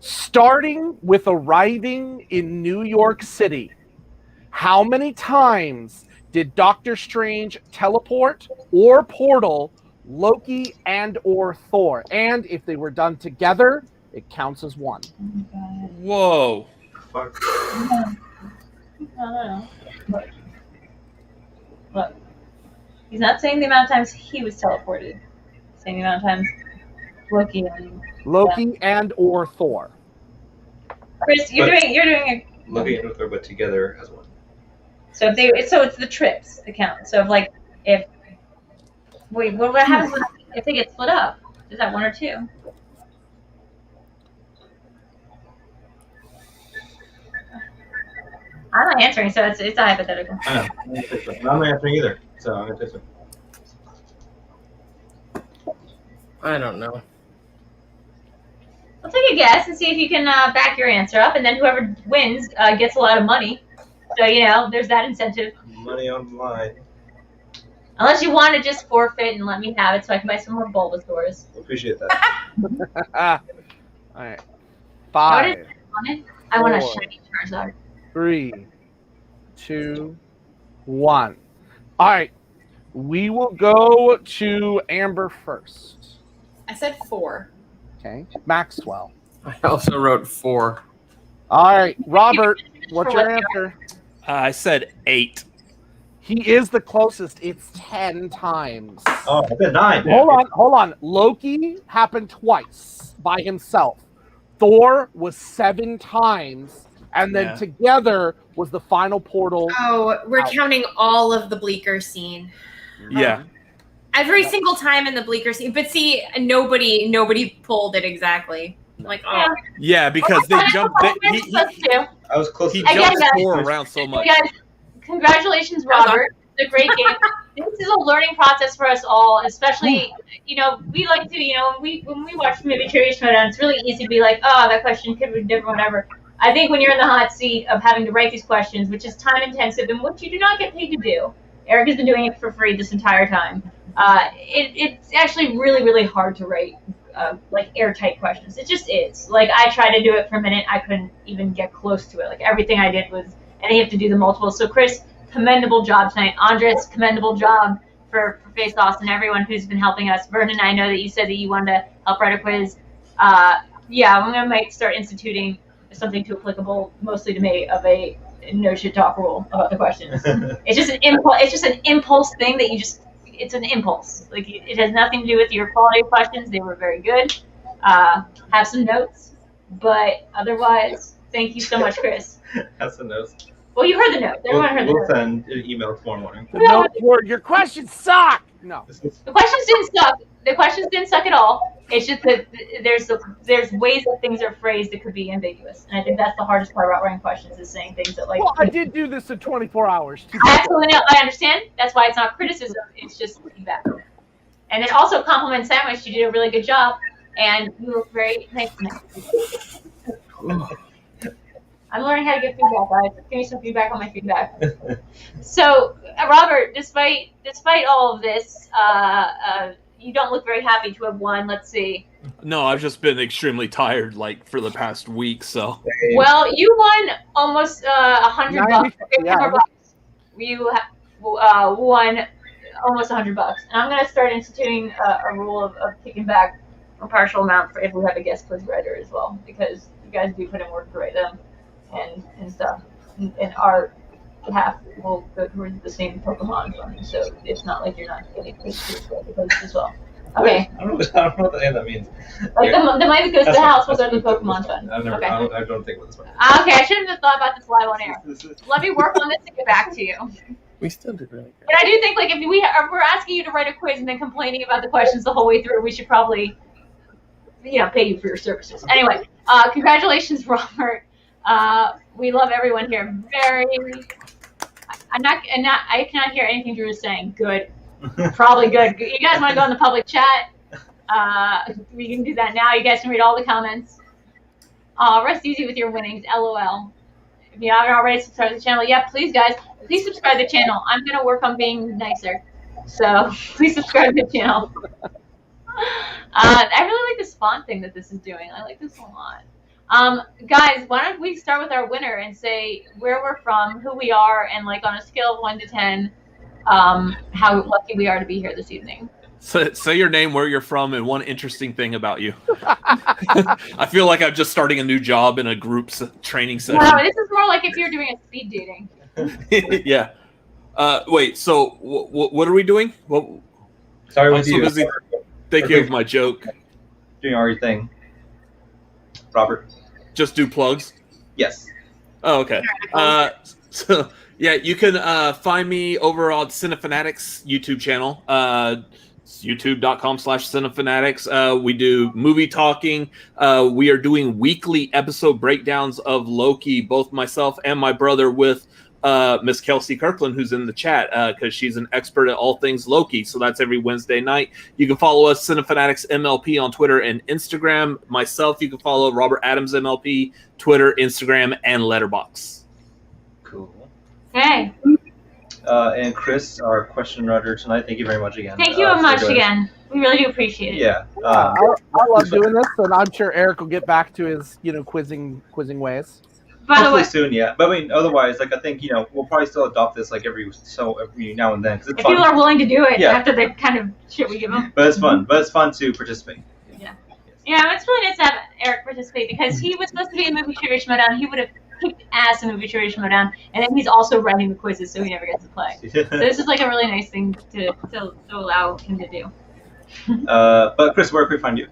Starting with arriving in New York City, how many times did Doctor Strange teleport or portal Loki and or Thor? And if they were done together, it counts as 1. Whoa. Fuck. Look. He's not saying the amount of times he was teleported. He's saying the amount of times Loki and or Thor. Chris, you're doing a Loki and Thor, but together as one. So it's the trips that count. So what happens if they get split up? Is that 1 or 2? I'm not answering, so it's a hypothetical. I know. I'm not answering either, so I'm gonna take it. I don't know. I'll take a guess and see if you can back your answer up, and then whoever wins gets a lot of money. So, there's that incentive. Money on the line. Unless you want to just forfeit and let me have it so I can buy some more Bulbasaurs. Appreciate that. All right. 5. I want a shiny Charizard. 3, 2, 1. All right. We will go to Amber first. I said 4. Okay. Maxwell. I also wrote 4. All right. Robert, what's your answer? I said 8. He is the closest. It's 10 times. Oh, I said 9. Hold on. Loki happened twice by himself. Thor was 7 times. And then together was the final portal. Oh, we're counting all of the Bleecker scene. Yeah. Every single time in the Bleecker scene. But see, nobody pulled it exactly. Like, oh. Yeah, because they jumped. I was close. He jumped Thor around so much. Guys, congratulations, Robert. It's a great game. This is a learning process for us all, especially, we like to, when we watch maybe trivia Schmoedown, it's really easy to be like, oh, that question could be different, whatever. I think when you're in the hot seat of having to write these questions, which is time intensive and which you do not get paid to do, Eric has been doing it for free this entire time. It's actually really, really hard to write airtight questions. It just is. Like, I tried to do it for a minute, I couldn't even get close to it. Like, everything I did was, and you have to do the multiples. So Chris, commendable job tonight. Andres, commendable job for Face Offs and everyone who's been helping us. Vernon, I know that you said that you wanted to help write a quiz. I might start instituting something too applicable, mostly to me, of a no shit talk rule about the questions. It's just an impulse. It's just an impulse thing that it's an impulse. Like, it has nothing to do with your quality of questions. They were very good. Have some notes, but otherwise, thank you so much, Chris. Have some notes. Well, you heard the note. Everyone heard the note. We'll send an email tomorrow morning. The note word, your questions suck. No. The questions didn't suck. The questions didn't suck at all. It's just that there's ways that things are phrased that could be ambiguous, and I think that's the hardest part about writing questions is saying things that like. Well, I did do this in 24 hours. I absolutely know. I understand. That's why it's not criticism. It's just feedback. And then also compliment Sandwich. You did a really good job, and you look very nice tonight. I'm learning how to get feedback, guys. Give me some feedback on my feedback. So, Robert, despite all of this, you don't look very happy to have won. Let's see. No, I've just been extremely tired, for the past week. So. Well, you won almost $100. Yeah. You won almost $100, and I'm gonna start instituting a rule of kicking back a partial amount for if we have a guest quiz writer as well, because you guys do put in work to write them and stuff. And our half will go towards the same Pokemon fund, so it's not like you're not getting quiz as well. Okay. I don't know what that means. Like the money that goes to the house will go to the Pokemon fund. Okay. I don't think what this one is. Okay, I shouldn't have thought about this live on air. Let me work on this and get back to you. We still did really good. But I do think, if we're asking you to write a quiz and then complaining about the questions the whole way through, we should probably, pay you for your services. Anyway, congratulations, Robert. We love everyone here. I cannot hear anything Drew is saying. Good. Probably good. You guys want to go in the public chat? We can do that now. You guys can read all the comments. Rest easy with your winnings. LOL. If you haven't already subscribed to the channel, please, guys, please subscribe to the channel. I'm going to work on being nicer. So please subscribe to the channel. I really like the spawn thing that this is doing. I like this a lot. Guys, why don't we start with our winner and say where we're from, who we are, and on a scale of 1 to 10, how lucky we are to be here this evening. So, say your name, where you're from, and one interesting thing about you. I feel like I'm just starting a new job in a group training session. No, this is more like if you're doing a speed dating. Yeah. Wait. So what are we doing? Well, Sorry, I'm with so you. busy thinking of my joke. Doing our thing. Robert. Just do plugs. Yes. Oh, okay. So yeah, you can find me over on Cinefanatics YouTube channel. YouTube.com/Cinefanatics. We do movie talking. We are doing weekly episode breakdowns of Loki, both myself and my brother, with Miss Kelsey Kirkland, who's in the chat, because she's an expert at all things Loki. So that's every Wednesday night. You can follow us, Cinefanatics MLP, on Twitter and Instagram. Myself, you can follow Robert Adams MLP, Twitter, Instagram, and Letterboxd. Cool. Okay. And Chris, our question writer tonight, thank you very much again. Thank you so much again. We really do appreciate it. Yeah. I love doing this, and I'm sure Eric will get back to his, quizzing ways. Hopefully soon, yeah. But I mean, otherwise, like I think we'll probably still adopt this like every now and then. Cause it's if fun. people are willing to do it after the kind of shit we give them. But it's fun. But it's fun to participate. Yeah, it's really nice to have Eric participate because he was supposed to be in Movie Trivia Schmoedown. He would have kicked ass in Movie Trivia Schmoedown, and then he's also writing the quizzes, so he never gets to play. So this is like a really nice thing to allow him to do. But Chris, where can we find you?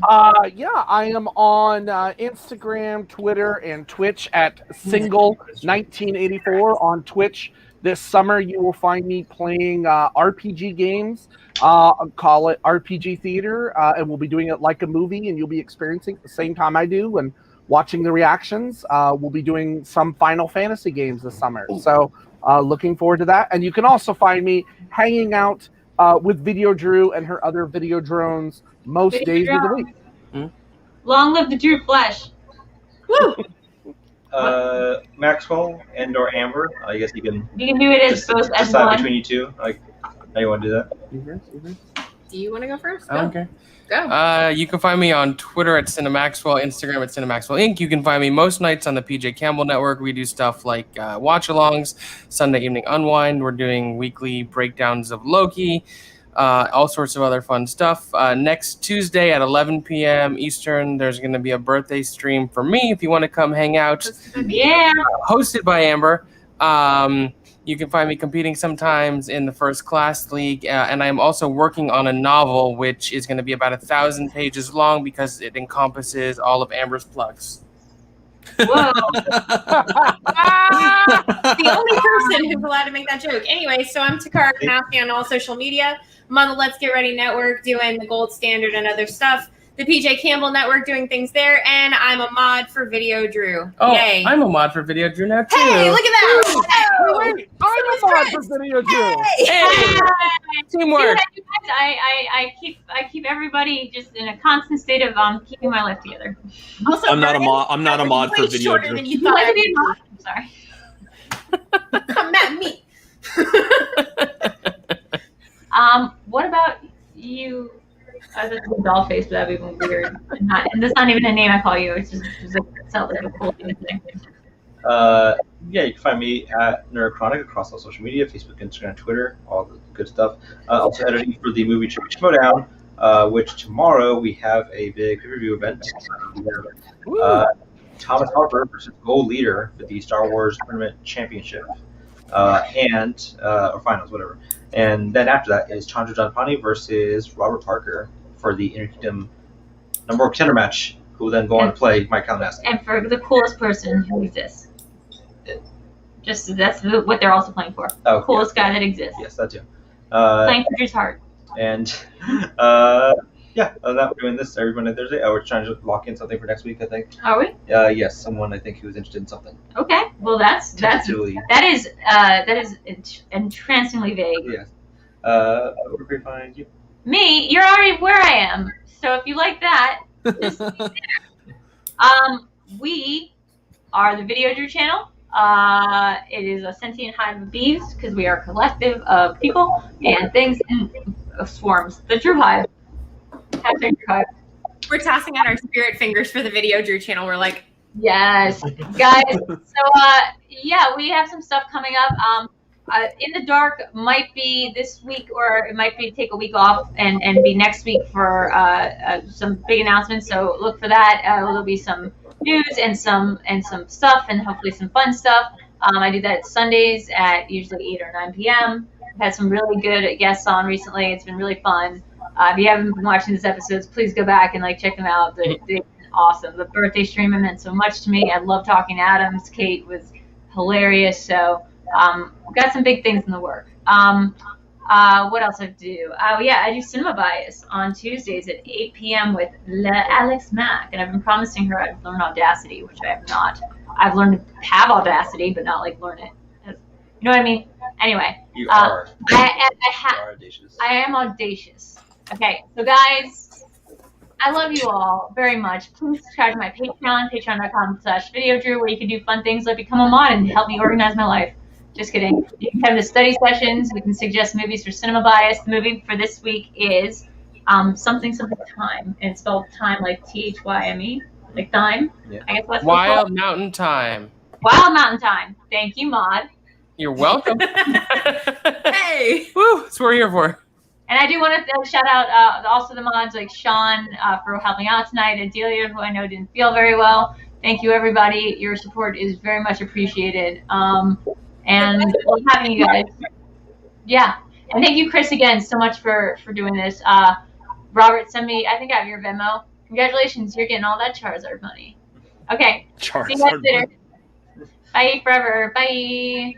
I am on Instagram, Twitter, and Twitch at Single1984 on Twitch. This summer, you will find me playing RPG games. Call it RPG Theater, and we'll be doing it like a movie, and you'll be experiencing it at the same time I do and watching the reactions. We'll be doing some Final Fantasy games this summer, so looking forward to that. And you can also find me hanging out with VideoDrew and her other video drones most days of the week. Long live the Drew Flesh. Woo! Maxwell and or Amber. I guess you can. You can do it as both as decide one. between you two. Like, how you want to do that? Do you want to go first? I don't care. Go. You can find me on Twitter at CinemaXwell, Instagram at CinemaXwell Inc. You can find me most nights on the PJ Campbell Network. We do stuff like watch-alongs, Sunday Evening Unwind. We're doing weekly breakdowns of Loki, all sorts of other fun stuff. Next Tuesday at 11 p.m. Eastern, there's going to be a birthday stream for me if you want to come hang out. Yeah. Hosted by Amber. You can find me competing sometimes in the First Class League, and I'm also working on a novel which is going to be about 1,000 pages long because it encompasses all of Amber's plugs. Whoa. The only person who's allowed to make that joke. Anyway, so I'm Sakkar Kanowski on all social media. I'm on the Let's Get Ready Network doing the Gold Standard and other stuff. The PJ Campbell Network doing things there, and I'm a mod for VideoDrew. Oh, Yay. I'm a mod for VideoDrew now too. Hey, look at that! Wait, I'm a mod for VideoDrew. Hey, teamwork. I keep everybody just in a constant state of keeping my life together. Also, I'm not a mod. I'm not a mod for way shorter VideoDrew. than you You thought. like to be a mod? I'm sorry. Come at me. What about you? That's a doll face, but that'd be weird. And that's not even a name I call you. It's just sounds like a cool thing to say. Yeah, you can find me at NerdChronic across all social media, Facebook, Instagram, Twitter, all the good stuff. Also editing for the movie Trivia Schmoedown, which tomorrow we have a big pay-per-view event. We have Thomas Harper versus Gold Leader for the Star Wars Tournament Championship, or finals, whatever. And then after that is Chandra Janpani versus Robert Parker for the Interkingdom number one contender match, who will then go on to play Mike Kalinowski. And for the coolest person who exists. Just that's what they're also playing for. Oh, Coolest guy that exists. Yes, that too. Playing for Drew's heart. And yeah, other than that, we're doing this every Monday, Thursday. We're trying to lock in something for next week, I think. Are we? Yes, someone I think who was interested in something. Okay. Well, that is entrancingly vague. Yes. Where can we find you? Me, you're already where I am. So if you like that, just be there. We are the VideoDrew channel. It is a sentient hive of bees because we are a collective of people and things and swarms. The Drew Hive. Hashtag Drew Hive. We're tossing out our spirit fingers for the VideoDrew channel. We're like, yes, guys. So yeah, we have some stuff coming up. In the Dark might be this week, or it might be take a week off and be next week for some big announcements. So look for that. There'll be some news and some stuff, and hopefully some fun stuff. I do that Sundays at usually 8 or 9 p.m. I've had some really good guests on recently. It's been really fun. If you haven't been watching these episodes, please go back and check them out. They're awesome. The birthday stream meant so much to me. I love talking to Adams. Kate was hilarious. So we've got some big things in the work. What else I do? Oh yeah, I do Cinema Bias on Tuesdays at 8 p.m. with Alex Mack, and I've been promising her I'd learn Audacity, which I have not. I've learned to have Audacity, but not learn it. You know what I mean? Anyway, You are. You are audacious. I am audacious. Okay, so guys, I love you all very much. Please subscribe to my Patreon, patreon.com/VideoDrew, where you can do fun things like become a mod and help me organize my life. Just kidding. You can come to study sessions. We can suggest movies for Cinema Bias. The movie for this week is something time, and it's spelled time like THYME, like time. Yeah. I guess that's Wild Mountain Time. Wild Mountain Time. Thank you, Maud. You're welcome. Hey! Woo! That's what we're here for. And I do want to shout out also the mods like Sean for helping out tonight, and Delia, who I know didn't feel very well. Thank you, everybody. Your support is very much appreciated. And love having you guys. Yeah. And thank you, Chris, again, so much for doing this. Robert, send me, I think I have your Venmo. Congratulations, you're getting all that Charizard money. Okay. See you guys later. Bye forever. Bye.